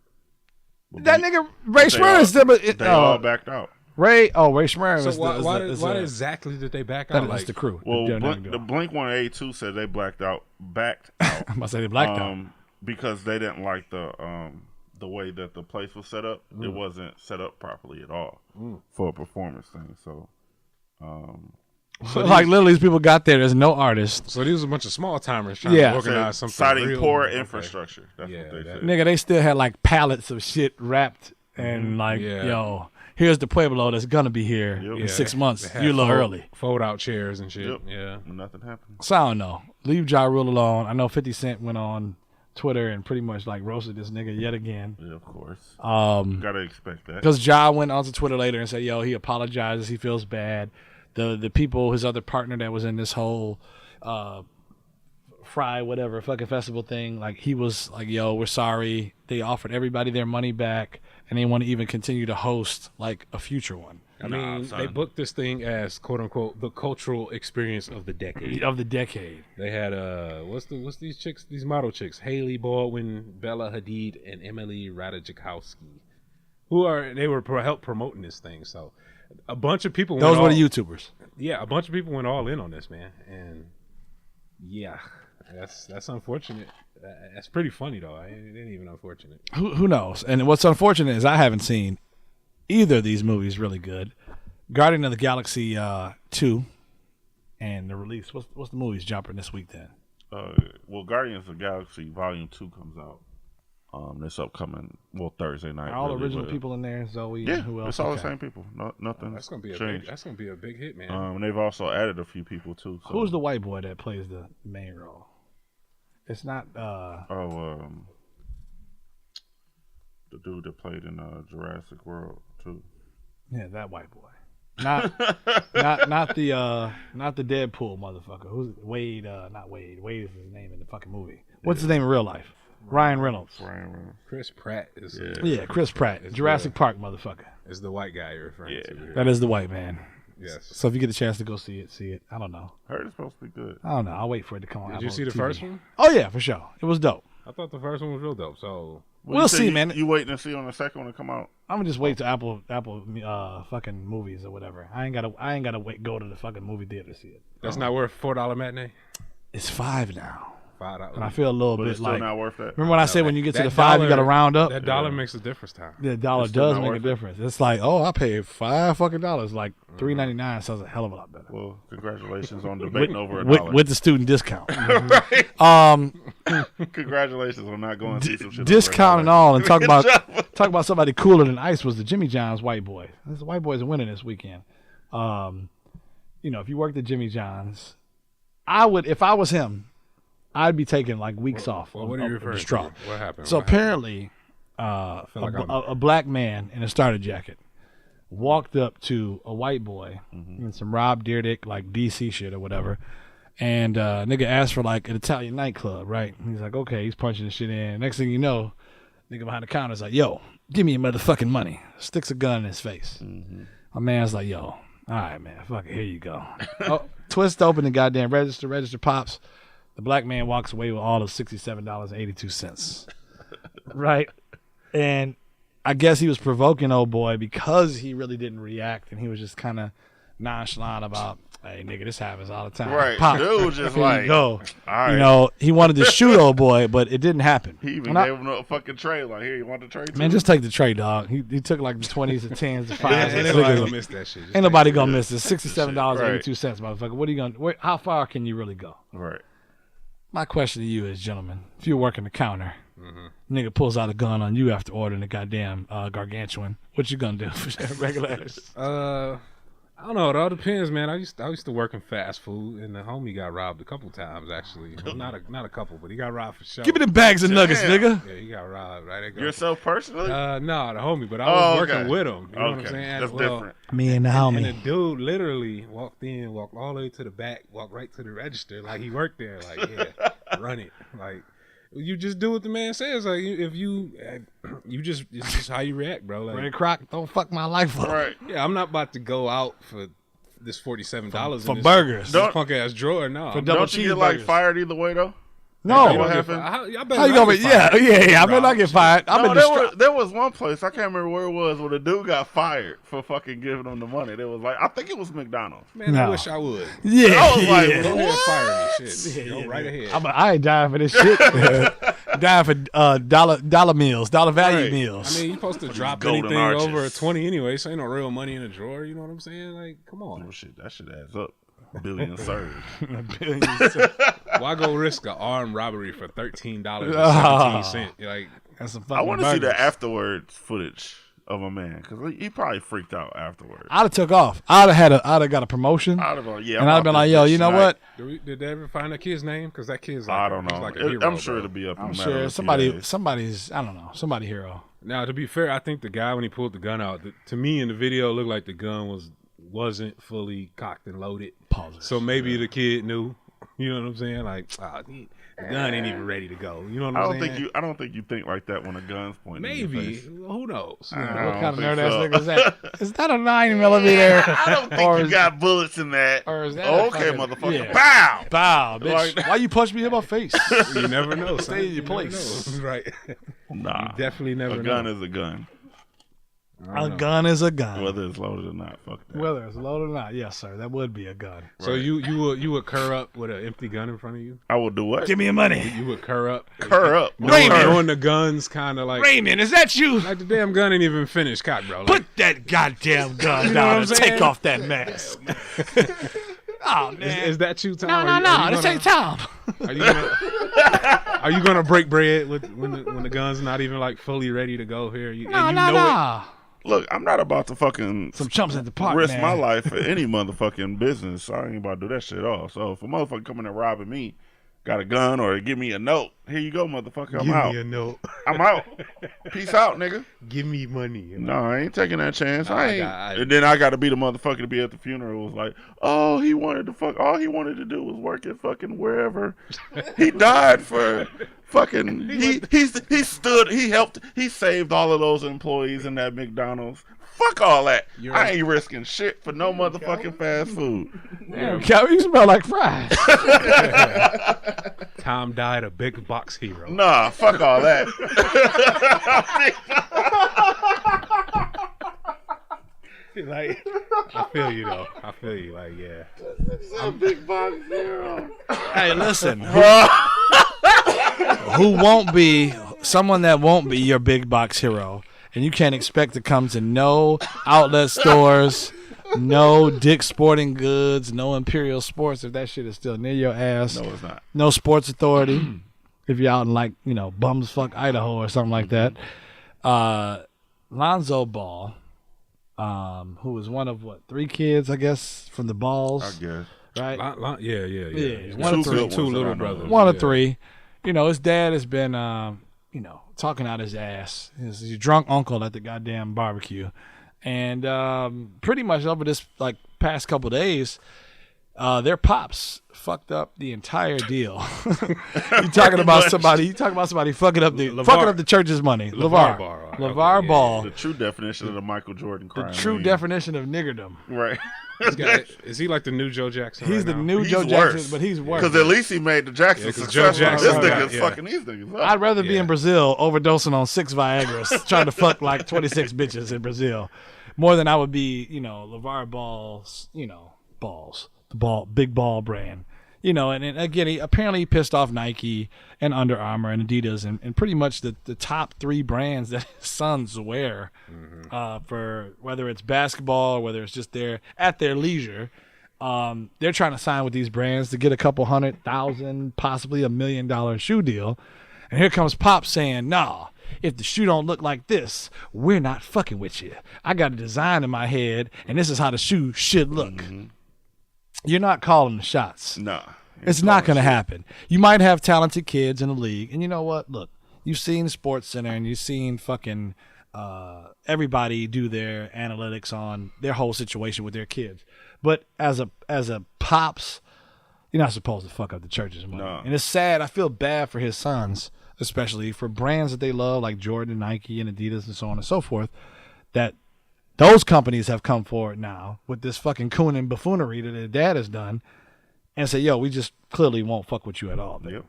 That nigga Ray Schmurd is still. They all backed out. Ray Schmurd So was why exactly did they back out? That's the crew. Well, the Blink 182 said they backed out. I'm gonna say they blacked out. Because they didn't like the way that the place was set up. It wasn't set up properly at all for a performance thing. So, Like literally, these people got there. There's no artist. So these are a bunch of small timers trying Yeah. to organize something citing real. poor Okay. infrastructure. That's what they said. Nigga, they still had like pallets of shit wrapped and like, Yeah. yo, here's the Pueblo that's gonna be here Yep. in Yeah, 6 They months. had You're a little early. Fold out chairs and shit. Yep. Yeah. Nothing happened. So I don't know. Leave Ja Rule alone. I know 50 Cent went on Twitter and pretty much like roasted this nigga yet again. Yeah, of course. Um, Gotta expect that. Because Ja went onto Twitter later and said, yo, he apologizes. He feels bad. The people, his other partner that was in this whole Fry whatever fucking festival thing, like he was like, yo, we're sorry. They offered everybody their money back and they want to even continue to host like a future one. I mean, they booked this thing as "quote unquote" the cultural experience of the decade. Of the decade. They had what's these chicks? These model chicks: Haley Baldwin, Bella Hadid, and Emily Ratajkowski, they were help promoting this thing. So a bunch of people. Those were the YouTubers. Yeah, a bunch of people went all in on this, man, and yeah, that's unfortunate. That's pretty funny though. It ain't even unfortunate. Who knows? And what's unfortunate is I haven't seen either of these movies really good. Guardian of the Galaxy 2 and the release. What's the movies jumping this week then? Well, Guardians of the Galaxy Volume 2 comes out this upcoming, Thursday night. Are all really, original but- people in there? Zoe Yeah, and who else? it's all Okay. the same people. Nothing. That's gonna be changed. that's gonna be a big hit, man. And they've also added a few people too. So. Who's the white boy that plays the main role? It's not the dude that played in Jurassic World too. yeah, that white boy. Not not the Deadpool motherfucker. Who's Wade, not Wade. Wade is his name in the fucking movie. What's his name in real life? Ryan Reynolds. Chris Pratt is Yeah, Chris Pratt. Jurassic Park motherfucker. is the white guy you're referring to. Here. That is the white man. Yes. So if you get a chance to go see it. I don't know. Heard it's supposed to be good. I don't know. I'll wait for it to come on. Did you Apple see the TV. first one? Oh yeah, for sure. It was dope. I thought the first one was real dope. So We'll you said see, you, man. You waiting to see on the second one to come out? I'm gonna just wait to Apple fucking movies or whatever. I ain't gotta wait go to the fucking movie theater to see it. that's not worth $4 matinee. It's $5 now, $5. and I feel a little But bit it's still like. not worth that. Remember when I said when you get to That the 5, you dollar- gotta round up. That dollar makes a difference, Tom. The dollar It's still does not make a worth it. difference. It's like, oh, I paid $5 fucking dollars, like $3.99 sounds a hell of a lot better. Well, congratulations on debating over a dollar. With the student discount, Congratulations on not going to see some shit. discount and all, and talk Good about job. talk about somebody cooler than ice was the Jimmy John's white boy. The white boys are winning this weekend. If you worked at Jimmy John's, I would, if I was him, I'd be taking like weeks off. Well, what are you referring straw. to? What happened? So What happened? apparently, feel like I'm- a black man in a starter jacket walked up to a white boy in some Rob Dyrdek like DC shit or whatever, and nigga asked for like an Italian nightclub, right? And he's like, okay, he's punching the shit in. Next thing you know, nigga behind the counter is like, yo, give me your motherfucking money. Sticks a gun in his face. My man's like, yo, all right, man, fuck it, here you go. Twist open the goddamn register pops. The black man walks away with all of $67.82. Right? And I guess he was provoking old boy because he really didn't react and he was just kind of nonchalant about, hey, nigga, this happens all the time. Right. Pop. Dude was just Here like, you go. all right. You know, he wanted to shoot old boy, but it didn't happen. He even And I- gave him a fucking tray. Like, here, you want the tray too? Man, just take the tray, dog. He took like the 20s, the 10s, the 5s. Ain't the nobody 6s. gonna miss that shit. Just Ain't nobody gonna miss this. $67.82, Right. motherfucker. What are you gonna? How far can you really go? Right. My question to you is, gentlemen, if you're working the counter, nigga pulls out a gun on you after ordering a goddamn gargantuan, what you gonna do for that regular ass? I don't know. It all depends, man. I used to work in fast food, and the homie got robbed a couple times actually. Well, not a couple, but he got robbed for sure. Give me them bags of nuggets, Damn. nigga. Yeah, he got robbed. Right. Yourself personally? No, the homie, but I was working okay. with him. You know what I'm Okay, saying? that's different. Me and the And the homie. dude literally walked all the way to the back, walked right to the register, like he worked there. Like, yeah, run it. Like, you just do what the man says. Like, if you just, it's just how you react, bro. Like, Ray Kroc, don't fuck my life up. Right. yeah, I'm not about to go out for this $47 For in burgers. this punk ass drawer. No, For I'm double Don't you get like cheeseburgers. fired either way though? No. What not- happened? I better How you not gonna be? get Yeah, fired. yeah. I better not Robbed. get fired. I'm No, in the there was one place, I can't remember where it was, where the dude got fired for fucking giving them the money. They was like, I think it was McDonald's. Man, I No. wish I would. Yeah. I was like, yeah. Go ahead and fire me, shit. Yeah, Go yeah, right yeah. ahead. I ain't dying for this shit. Dying for dollar meals, dollar value Right. meals. I mean, you supposed to drop golden anything arches. over a 20 anyway, so ain't no real money in the drawer. You know what I'm saying? Like, come on. Oh shit, that shit adds up. Billion served. Why go risk an armed robbery for $13.17? Like, That's some I fucking want to see the burgers. afterwards footage of a man because he probably freaked out afterwards. I'd have took off. I'd have got a promotion, I'd have yeah, and I'd have been like, "Yo, you know what? did they ever find that kid's name? Because that kid's like, I don't he's know. like a hero, I'm sure bro. it'll be up. I'm in a matter sure of a few days. somebody's I don't know, somebody hero." Now, to be fair, I think the guy when he pulled the gun out, to me in the video, it looked like the gun wasn't fully cocked and loaded. Pause. So maybe the kid knew. You know what I'm saying? Like, the gun ain't even ready to go. You know what I'm saying? I don't think you think like that when a gun's pointing. in your Maybe. face. Who knows? I What don't kind of think nerd ass so. nigga is that? Is that a 9mm? I don't Or think you is- got bullets in that. or is that a okay, fucking- motherfucker? yeah. Pow! Bow, bitch. Like- Why you punch me in my face? You never know. son. Stay in your You never place. know. Right. Nah, You definitely never a know. gun is a gun, A gun is a gun. whether it's loaded or not. Fuck that. Whether it's loaded or not, yes, sir. That would be a gun. So Right. you would curl up with an empty gun in front of you? I will do what? Give me your money. You would curl up? Her up. Knowing the gun's kind of like... Raymond, is that you? Like the damn gun ain't even finished cock, bro. Like, Put that goddamn gun know what down I'm and saying? take off that mask. Oh, man. is that you, Tom? No, Are you this gonna- ain't Tom. Are you gonna break bread with when the gun's not even like fully ready to go here? You, and you know it. No. Look, I'm not about to fucking Some chumps at the park, risk man. my life for any motherfucking business. So I ain't about to do that shit at all. So if a motherfucker coming and robbing me, got a gun or give me a note, here you go, motherfucker. I'm Give out. me a note. I'm out. Peace out, nigga. Give me money. No, I ain't taking that chance. Nah, I ain't. And then I got to be the motherfucker to be at the funeral. It was like, oh, he wanted to fuck. All he wanted to do was work at fucking wherever. He died for fucking. He stood. He helped. He saved all of those employees in that McDonald's. Fuck all that. I ain't risking shit for no motherfucking fast food. Damn, Cal, you smell like fries. Tom died a big box hero. Nah, fuck all that. Like, I feel you though. I feel you. Like, yeah. A big box zero. Hey, listen. Who won't be someone that won't be your big box hero, and you can't expect to come to no outlet stores, no Dick's Sporting Goods, no Imperial Sports if that shit is still near your ass. No, it's not. No Sports Authority if you're out in like bumsfuck Idaho or something like that. Lonzo Ball, who was one of 3 kids, I guess, from the Balls, I guess. right? Yeah. Yeah, One two of three, good two ones that I little know brothers. of. One of Yeah. 3. His dad has been, talking out his ass. He's a drunk uncle at the goddamn barbecue. And pretty much over this past couple days, their pops fucked up the entire deal. You talking about somebody fucking up the church's money. LeVar Ball. LeVar Okay, yeah, Ball. The true definition of the Michael Jordan crime. The true ring. definition of niggerdom. Right. Is he like the new Joe Jackson? He's right the now? new He's Joe worse. Jackson, but he's worse. Because at least he made the Jackson Yeah, 'cause Joe successful. Jackson This got- nigga's yeah. fucking these niggas up. I'd rather be Yeah. in Brazil overdosing on 6 Viagra's, trying to fuck like 26 bitches in Brazil, more than I would be, LeVar Ball's, balls, the big ball brand, and again, he apparently pissed off Nike and Under Armour and Adidas and pretty much the top 3 brands that his sons wear, for whether it's basketball or whether it's just at their leisure. They're trying to sign with these brands to get a couple $100,000, possibly $1 million shoe deal. And here comes Pop saying, "Nah, if the shoe don't look like this, we're not fucking with you. I got a design in my head, and this is how the shoe should look. You're not calling the shots. Nah. It's not going to happen. You might have talented kids in the league, and you know what? Look, you've seen Sports Center, and you've seen fucking everybody do their analytics on their whole situation with their kids. But as a pops, you're not supposed to fuck up the church's money. No. And it's sad. I feel bad for his sons, especially for brands that they love, like Jordan, Nike, and Adidas, and so on and so forth, that those companies have come forward now with this fucking coon and buffoonery that their dad has done and say, yo, we just clearly won't fuck with you at all. Yep.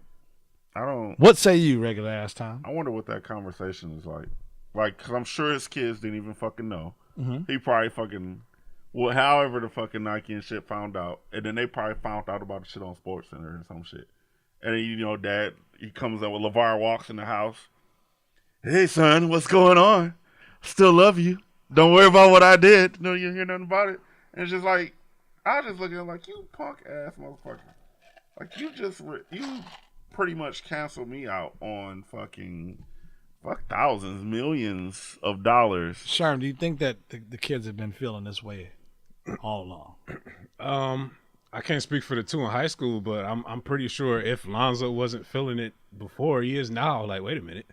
I don't. What say you, regular ass Tom? I wonder what that conversation is like. Like, because I'm sure his kids didn't even fucking know. Mm-hmm. He probably fucking, well, however the fucking Nike and shit found out. And then they probably found out about the shit on Sports Center and some shit. And then, you know, dad, he comes up with LeVar walks in the house. Hey, son, what's going on? Still love you. Don't worry about what I did. No, you hear nothing about it. And it's just like, I was just looking at him like, you punk ass motherfucker. Like, you pretty much canceled me out on fucking thousands, millions of dollars. Sherm, do you think that the kids have been feeling this way all along? I can't speak for the two in high school, but I'm pretty sure if Lonzo wasn't feeling it before, he is now. Like, wait a minute.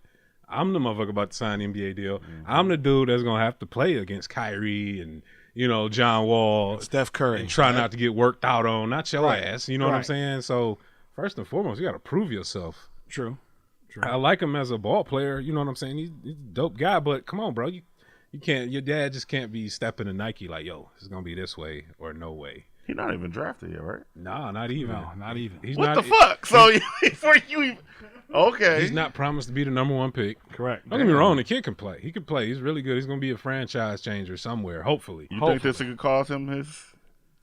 I'm the motherfucker about to sign an NBA deal. Mm-hmm. I'm the dude that's going to have to play against Kyrie and, you know, John Wall. Steph Curry. And try not to get worked out on. Not your ass. You know what I'm saying? So, first and foremost, you got to prove yourself. True. I like him as a ball player. You know what I'm saying? He's a dope guy, but come on, bro. You can't, your dad just can't be stepping to Nike like, yo, it's going to be this way or no way. He's not even drafted yet, right? Nah, not even. No, not even. He's what not, the fuck? So, before you even... Okay. He's not promised to be the number one pick. Correct. Don't get me wrong, the kid can play. He can play. He's really good. He's going to be a franchise changer somewhere, hopefully. You think this could cost him his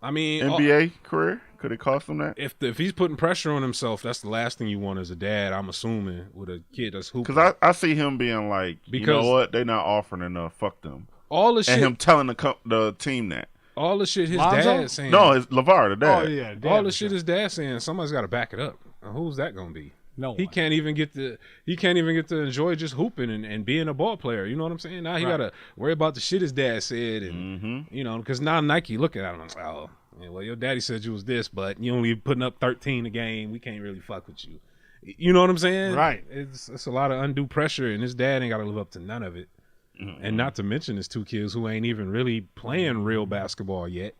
NBA career? Could it cost him that? If he's putting pressure on himself, that's the last thing you want as a dad, I'm assuming, with a kid that's hooping. Because I see him being like, you know what? They're not offering enough. Fuck them. All the shit. And him telling the team that. All the shit his Lonzo? dad saying. No, it's LeVar, the dad. Oh, yeah. All the shit his dad saying, somebody's got to back it up. Now, who's that going to be? No, he can't even get to enjoy just hooping and being a ball player. You know what I'm saying? Now he got to worry about the shit his dad said, and you know, because now Nike looking at him like, oh, yeah, well, your daddy said you was this, but you only putting up 13 a game. We can't really fuck with you. You know what I'm saying? Right. It's a lot of undue pressure, and his dad ain't got to live up to none of it. And not to mention his two kids who ain't even really playing real basketball yet.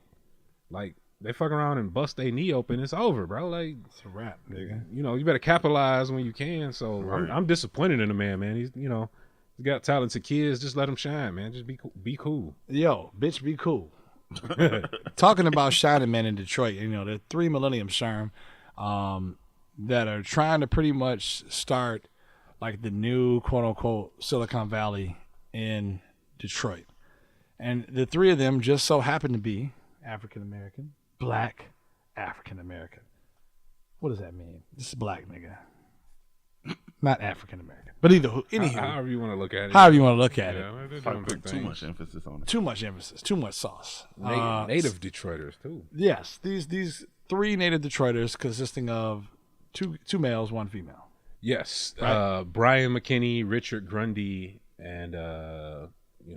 Like, they fuck around and bust their knee open, it's over, bro. Like, it's a wrap, nigga. You know, you better capitalize when you can. So I'm disappointed in the man. He's, you know, he's got talented kids. Just let him shine, man. Just be cool. Yo, bitch, be cool. Talking about shining men in Detroit, you know, the 3 Millennium Sherm that are trying to pretty much start like the new quote unquote Silicon Valley in Detroit. And the 3 of them just so happen to be African American, black African American. What does that mean? This is black nigga. Not African American. But anywho. However you want to look at it. However you want to look at it. Put too much emphasis on it. Too much emphasis. Too much sauce. Native Detroiters too. Yes. These 3 native Detroiters consisting of two males, 1 female. Yes. Right. Brian McKinney, Richard Grundy, and you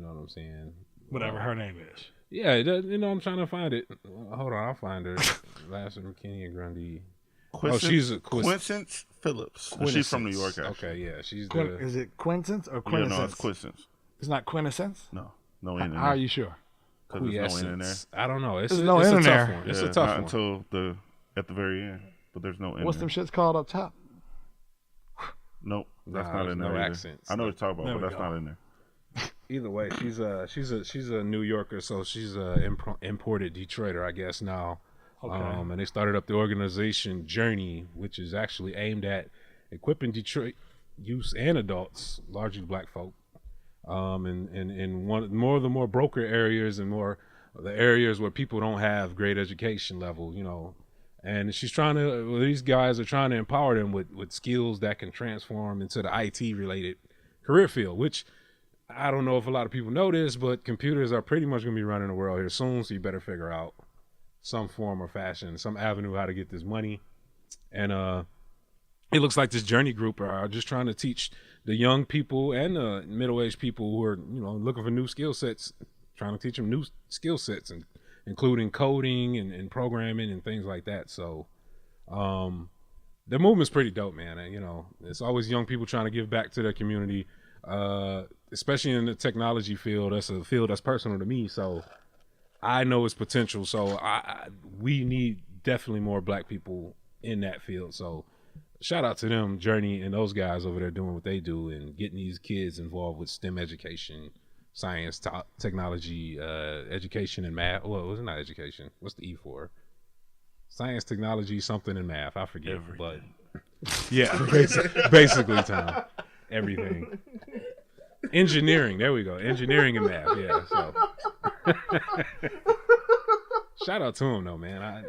know what I'm saying? Whatever her name is. Yeah, you know, I'm trying to find it. Hold on, I'll find her. Last McKinney and Grundy. She's a Quintessence Phillips. She's from New York, actually. Okay, yeah, she's Is it Quintessence or Yeah, Quintessence? no, it's Quintessence. It's not Quintessence? No N in there. How are you sure? Because there's no N in there. I don't know. It's There's no it's N a in tough there. one. It's Yeah, a tough not one. until at the very end. But there's no N What's there. them shits called up top? Nope, that's Nah, not there's in no there. either. accents. I know what you're talking There about, we but that's go. not in there. Either way, she's a New Yorker, so she's a imported Detroiter, I guess now. Okay. And they started up the organization Journey, which is actually aimed at equipping Detroit youth and adults, largely black folk, in one of the more broker areas and more the areas where people don't have great education level, you know. And she's these guys are trying to empower them with skills that can transform into the IT related career field, which I don't know if a lot of people know this, but computers are pretty much going to be running the world here soon. So you better figure out some form or fashion, some avenue how to get this money. And it looks like this journey group are just trying to teach the young people and the middle-aged people who are, looking for new skill sets, trying to teach them new skill sets, and including coding and programming and things like that. So the movement's pretty dope, man. And, it's always young people trying to give back to their community, especially in the technology field. That's a field that's personal to me, so I know its potential. So we need definitely more black people in that field. So shout out to them, Journey, and those guys over there doing what they do and getting these kids involved with STEM education, science, technology, education, and math. Well, it's not education. What's the E for? Science, technology, something, and math. I forget. Everything. But yeah, basically, Tom. Everything. Engineering. There we go. Engineering and math. Yeah. So shout out to him, though, man.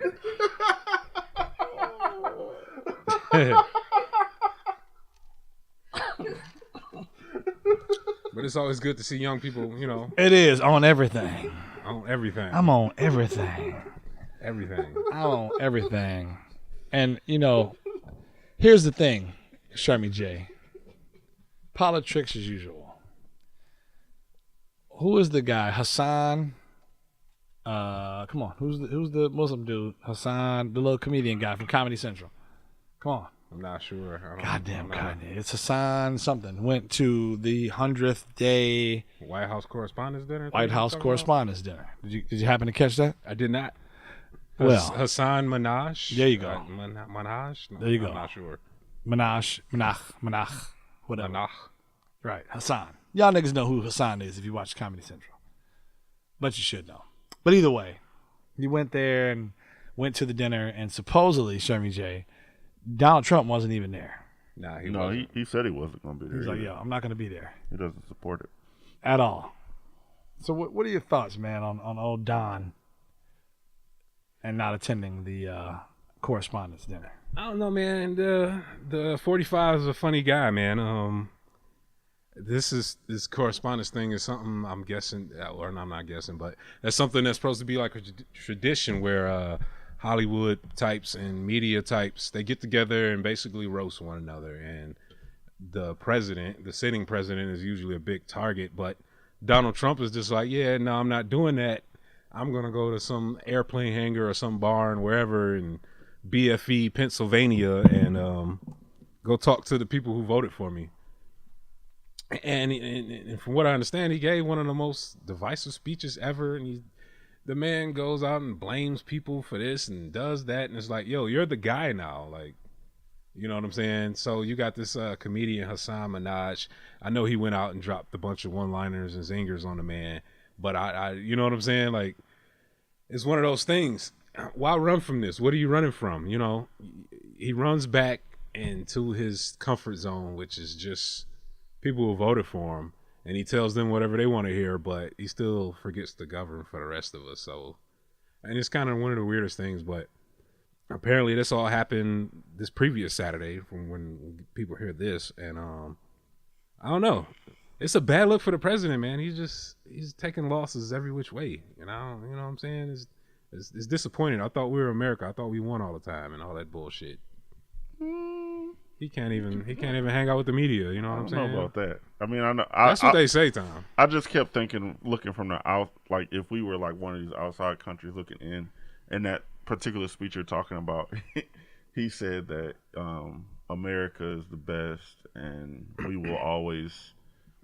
But it's always good to see young people, It is on everything. On everything. I'm on everything. Everything. I'm on everything. And, here's the thing, Shermy J. Politics as usual. Who is the guy? Hassan? Come on. Who's the Muslim dude? Hassan, the little comedian guy from Comedy Central. Come on. I'm not sure. Goddamn Kanye. It's Hassan something. Went to the 100th day White House Correspondents' Dinner. White House Correspondents' Dinner. Did you happen to catch that? I did not. Well, Hassan Minaj. There you go. Minaj. No, there you go. I'm not sure. Minaj, whatever. Minaj. Right, Hassan. Y'all niggas know who Hassan is if you watch Comedy Central, but you should know. But either way, he went there and went to the dinner, and supposedly, Shermy J, Donald Trump wasn't even there. Nah, he said he wasn't going to be there. He's like, yo, I'm not going to be there. He doesn't support it at all. So what are your thoughts, man, on old Don and not attending the correspondence dinner? I don't know, man. The 45 is a funny guy, man. This correspondence thing is something I'm guessing, or I'm not guessing, but that's something that's supposed to be like a tradition where Hollywood types and media types, they get together and basically roast one another. And the sitting president is usually a big target, but Donald Trump is just like, yeah, no, I'm not doing that. I'm going to go to some airplane hangar or some barn, wherever, in BFE, Pennsylvania, and go talk to the people who voted for me. And from what I understand, he gave one of the most divisive speeches ever. And the man goes out and blames people for this and does that. And it's like, yo, you're the guy now. Like, you know what I'm saying? So you got this comedian, Hassan Minaj. I know he went out and dropped a bunch of one-liners and zingers on the man. But I you know what I'm saying? Like, it's one of those things. Why run from this? What are you running from? He runs back into his comfort zone, which is just people who voted for him, and he tells them whatever they want to hear, but he still forgets to govern for the rest of us. So, and it's kind of one of the weirdest things, but apparently this all happened this previous Saturday from when people hear this, and I don't know. It's a bad look for the president, man. He's taking losses every which way. You know what I'm saying? It's disappointing. I thought we were America. I thought we won all the time and all that bullshit. He can't even hang out with the media. You know what I'm saying? I don't know about that. I mean, I know that's what they say, Tom. I just kept looking from the out, like if we were like one of these outside countries looking in that particular speech you're talking about, he said that America is the best and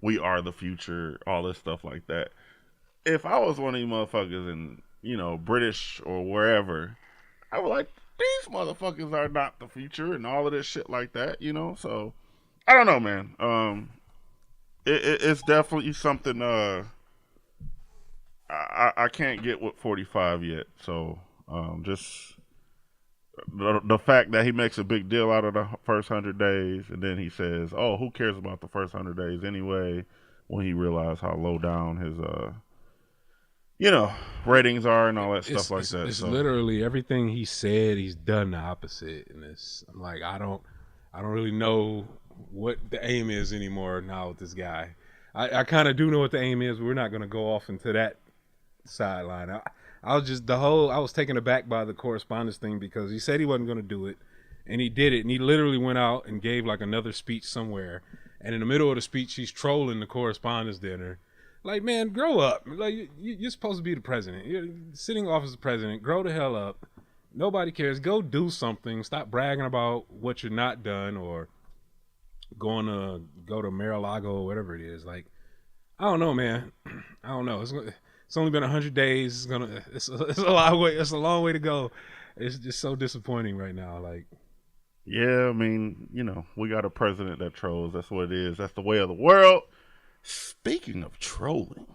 we are the future, all this stuff like that. If I was one of these motherfuckers in, British or wherever, I would like, these motherfuckers are not the future and all of this shit like that, So, I don't know, man. It's definitely something I can't get with 45 yet. So, just the fact that he makes a big deal out of the first 100 days, and then he says, "Oh, who cares about the first 100 days anyway?" When he realized how low down his ratings are and all that stuff like that. It's literally everything he said, he's done the opposite. And I'm like, I don't really know what the aim is anymore now with this guy. I kind of do know what the aim is, but we're not going to go off into that sideline. I was taken aback by the correspondence thing because he said he wasn't going to do it. And he did it, and he literally went out and gave like another speech somewhere. And in the middle of the speech, he's trolling the correspondence dinner. Like, man, grow up. Like, you're supposed to be the president. You're sitting office as president. Grow the hell up. Nobody cares. Go do something. Stop bragging about what you're not done or go to Mar-a-Lago or whatever it is. Like, I don't know, man. I don't know. It's only been 100 days. It's a long way to go. It's just so disappointing right now. Like, Yeah, I mean, we got a president that trolls. That's what it is. That's the way of the world. Speaking of trolling,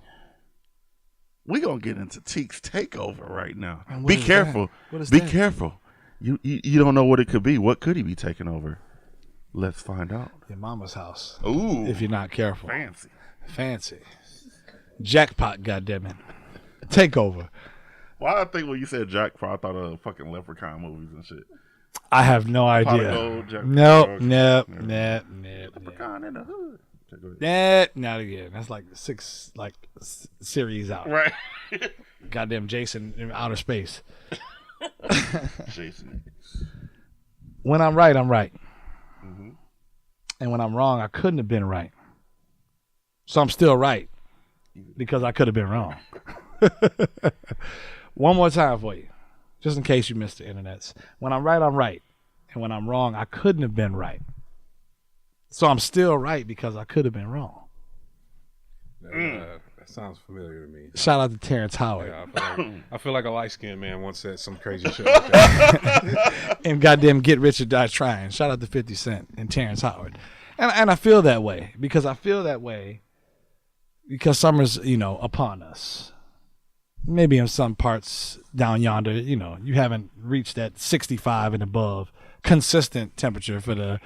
we're going to get into Teek's takeover right now. Be careful. Be careful. You don't know what it could be. What could he be taking over? Let's find out. Your mama's house. Ooh. If you're not careful. Fancy. Jackpot, goddammit. Takeover. Well, I think when you said jackpot, I thought of fucking Leprechaun movies and shit. I have no idea. Nope. Leprechaun in the hood. Not again. That's like the 6 series out. Right. Goddamn Jason in outer space. Jason. When I'm right, I'm right. Mm-hmm. And when I'm wrong, I couldn't have been right. So I'm still right because I could have been wrong. One more time for you, just in case you missed the internets. When I'm right, I'm right. And when I'm wrong, I couldn't have been right. So I'm still right because I could have been wrong. That sounds familiar to me. Shout out to Terrence Howard. Yeah, I feel like a light-skinned man once said some crazy shit like that. And goddamn Get Rich or Die Trying. Shout out to 50 Cent and Terrence Howard. And I feel that way because summer's, upon us. Maybe in some parts down yonder, you haven't reached that 65 and above consistent temperature for the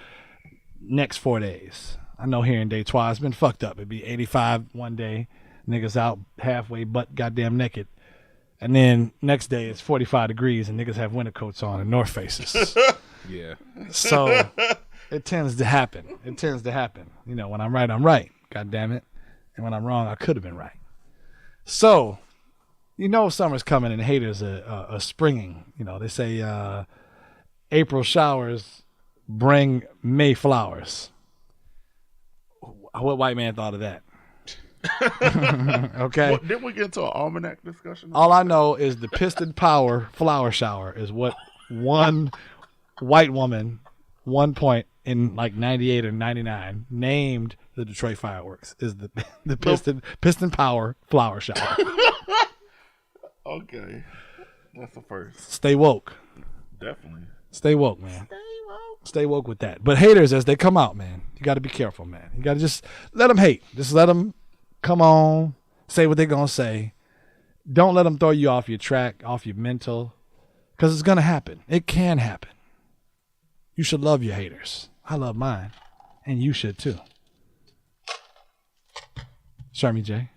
next 4 days. I know here in Detroit, it's been fucked up. It'd be 85 one day, niggas out halfway butt goddamn naked. And then next day it's 45 degrees and niggas have winter coats on and North Faces. Yeah. So it tends to happen. When I'm right, I'm right. God damn it. And when I'm wrong, I could have been right. So, summer's coming and haters are springing. They say April showers bring May flowers. What white man thought of that? Okay. Didn't we get into an almanac discussion? All I know is the Piston Power flower shower is what one white woman, one point in like 98 or 99, named the Detroit fireworks is the Piston Power flower shower. Okay. That's the first. Stay woke. Definitely. Stay woke, man. Stay woke with that. But haters, as they come out, man, you got to be careful, man. You got to just let them hate. Just let them come on, say what they're going to say. Don't let them throw you off your track, off your mental, because it's going to happen. It can happen. You should love your haters. I love mine, and you should too. Shermy J.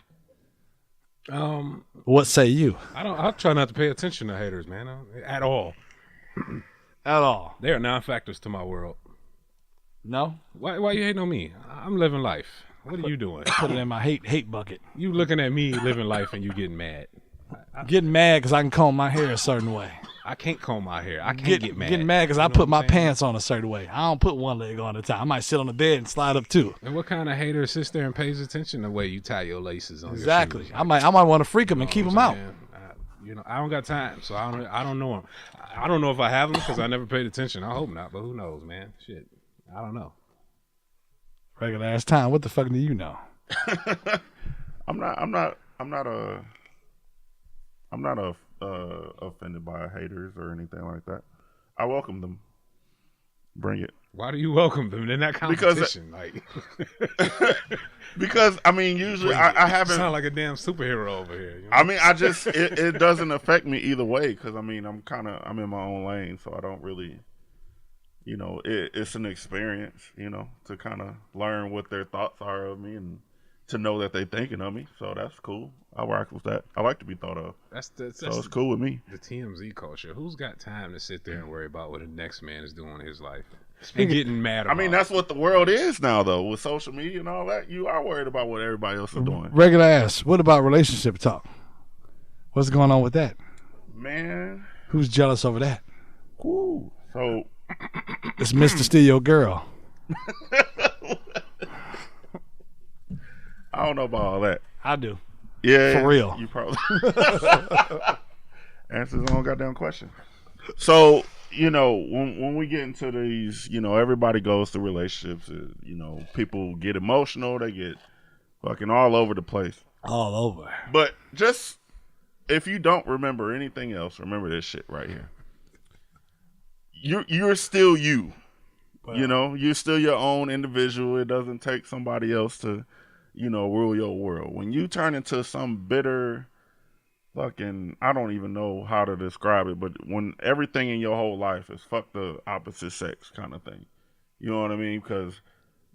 What say you? I try not to pay attention to haters, man, at all. At all. They are non-factors to my world. No? Why you hating on me? I'm living life. What are you doing? Put it in my hate bucket. You looking at me living life and you getting mad. Getting mad because I can comb my hair a certain way. I can't comb my hair. I can't get mad. Getting mad because I put my pants on a certain way. I don't put one leg on at a time. I might sit on the bed and slide up two. And what kind of hater sits there and pays attention to the way you tie your laces on exactly. your shoes? I might want to freak them and keep them out. I don't got time, so I don't know them. I don't know if I have them because I never paid attention. I hope not, but who knows, man? Shit, I don't know. Regular ass time. What the fuck do you know? I'm not offended by haters or anything like that. I welcome them. Bring it. Why do you welcome them? They're not competition. Because I mean, usually I haven't. Sound like a damn superhero over here. You know? I mean, I just it doesn't affect me either way because I mean I'm in my own lane, so I don't really, it's an experience, to kind of learn what their thoughts are of me and to know that they thinking of me. So that's cool. I rock with that. I like to be thought of. So it's cool with me. The TMZ culture. Who's got time to sit there and worry about what the next man is doing in his life? And getting mad about I mean, that's what the world is now, though. With social media and all that, you are worried about what everybody else is doing. Regular ass. What about relationship talk? What's going on with that? Man. Who's jealous over that? Cool. So, It's Mr. Steal Your Girl. I don't know about all that. I do. Yeah, For real. You probably answers on goddamn question. So when we get into these, everybody goes through relationships. People get emotional. They get fucking all over the place. All over. But just if you don't remember anything else, remember this shit right here. You're still you. Wow. You're still your own individual. It doesn't take somebody else to, rule your world. When you turn into some bitter fucking, I don't even know how to describe it, but when everything in your whole life is fuck the opposite sex kind of thing. You know what I mean? Because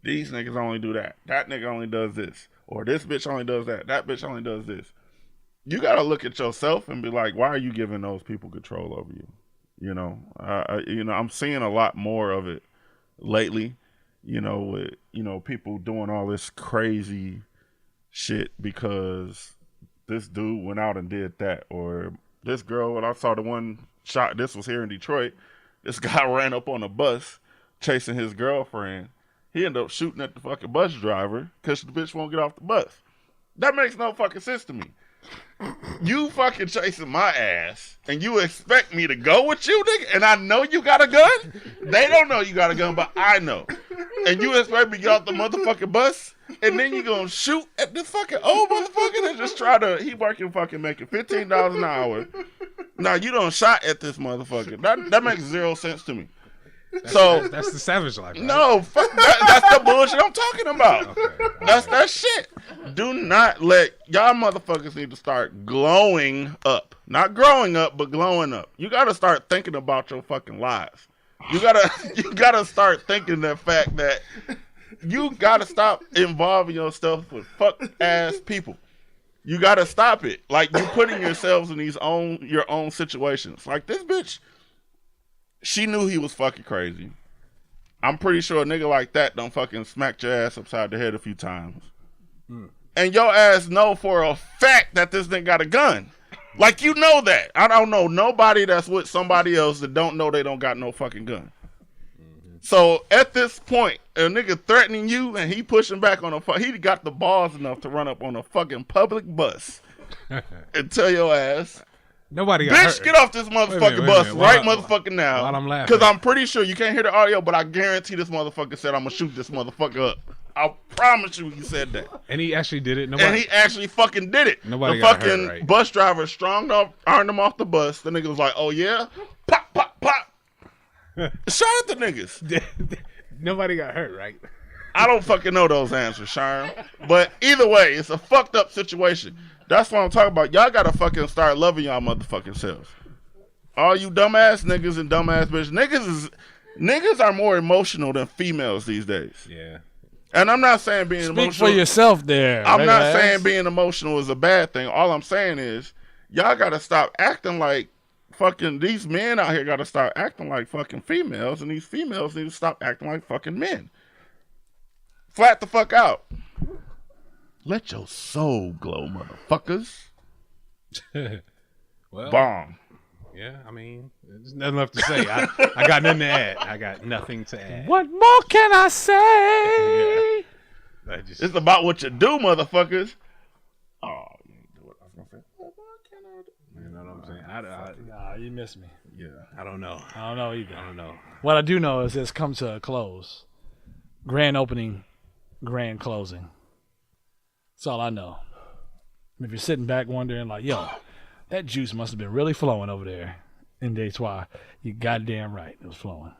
these niggas only do that. That nigga only does this. Or this bitch only does that. That bitch only does this. You got to look at yourself and be like, why are you giving those people control over you? I'm seeing a lot more of it lately, with, people doing all this crazy shit because this dude went out and did that. Or this girl, when I saw the one shot, this was here in Detroit, this guy ran up on a bus chasing his girlfriend. He ended up shooting at the fucking bus driver because the bitch won't get off the bus. That makes no fucking sense to me. You fucking chasing my ass and you expect me to go with you, nigga? And I know you got a gun? They don't know you got a gun, but I know. And you expect me to get off the motherfucking bus? And then you gonna shoot at this fucking old motherfucker and just he working fucking making $15 an hour. Now you done shot at this motherfucker. That makes zero sense to me. That's the savage life. Right? No, fuck that's the bullshit I'm talking about. Okay, that's that shit. Do not let y'all motherfuckers need to start glowing up, not growing up, but glowing up. You got to start thinking about your fucking lives. You gotta start thinking the fact that you gotta stop involving yourself with fuck ass people. You gotta stop it. Like you putting yourselves in your own situations. Like this bitch. She knew he was fucking crazy. I'm pretty sure a nigga like that don't fucking smack your ass upside the head a few times. And your ass know for a fact that this nigga got a gun. Like you know that. I don't know nobody that's with somebody else that don't know they don't got no fucking gun. So at this point, a nigga threatening you and he pushing back on he got the balls enough to run up on a fucking public bus and tell your ass, nobody got bitch, hurt. Get off this motherfucking bus right motherfucking now. While I'm laughing. Because I'm pretty sure you can't hear the audio, but I guarantee this motherfucker said, I'm going to shoot this motherfucker up. I promise you he said that. And he actually did it. And he actually fucking did it. Nobody the got fucking hurt, right? Bus driver armed him off the bus. The nigga was like, oh yeah? Pop, pop, pop. Shot at the niggas. Nobody got hurt, right? I don't fucking know those answers, Sherm. But either way, it's a fucked up situation. That's what I'm talking about. Y'all gotta fucking start loving y'all motherfucking selves. All you dumbass niggas and dumbass bitches. Niggas are more emotional than females these days. Yeah. And I'm not saying being emotional. Speak for yourself there. I'm not saying being emotional is a bad thing. All I'm saying is y'all gotta stop acting like fucking, these men out here gotta start acting like fucking females, and these females need to stop acting like fucking men. Flat the fuck out. Let your soul glow, motherfuckers. Well, Bomb. Yeah, I mean, there's nothing left to say. I got nothing to add. I got nothing to add. What more can I say? Yeah. It's about what you do, motherfuckers. Oh, you didn't do what I was gonna say. What can I do? You know what I'm saying? Nah, you missed me. Yeah, I don't know. I don't know either. I don't know. What I do know is it's come to a close. Grand opening, grand closing. That's all I know. If you're sitting back wondering, like, yo, that juice must have been really flowing over there in Detroit, you're goddamn right. It was flowing.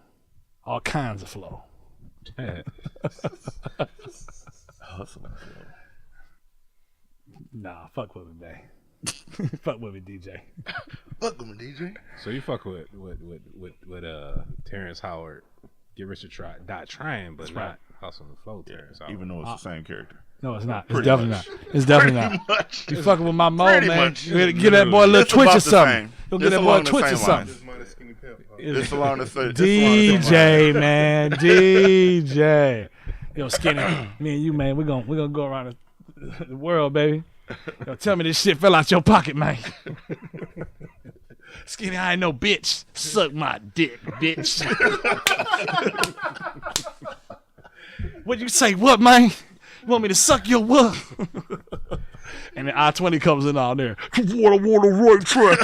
All kinds of flow. Nah, fuck with me, man. Fuck with me, DJ. Fuck with me, DJ. So you fuck with Terrence Howard, Get Rich or Die Trying, but not Hustle and Flow Terrence Howard. Even though it's the same character. No, it's not. It's Pretty definitely much. not. It's definitely Pretty not. much. You fucking with my mo, Pretty man. much. You get that boy a little It's twitch about or the something. same. You'll get It's that boy a along the twitch or same something. It's along the same. DJ, man. DJ. Yo, Skinny, me and you, man, we're gonna go around the world, baby. Yo, tell me this shit fell out your pocket, man. Skinny, I ain't no bitch. Suck my dick. bitch. What'd you say? What, man? You want me to suck your what? And then I-20 comes in on there. Water, right track.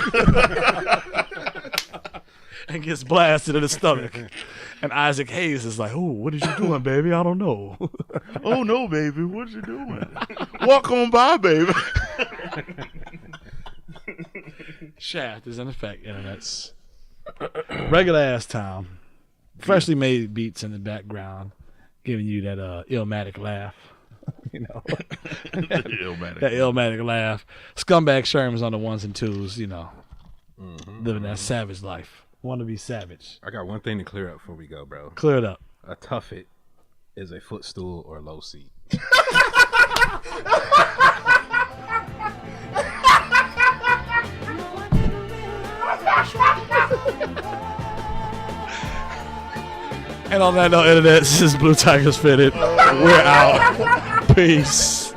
And gets blasted in the stomach. And Isaac Hayes is like, oh, what are you doing, baby? I don't know. Oh, no, baby. What you doing? Walk on by, baby. Shaft is in effect, internets. Regular ass town. Freshly made beats in the background, giving you that Illmatic laugh. You know, that Illmatic laugh. Scumbag Sherm is on the ones and twos, you know, living that savage life. Want to be savage. I got one thing to clear up before we go, bro. Clear it up. A Tuffet is a footstool or low seat. And on that note, internet, this is Blue Tigers Fitted. We're out. Peace.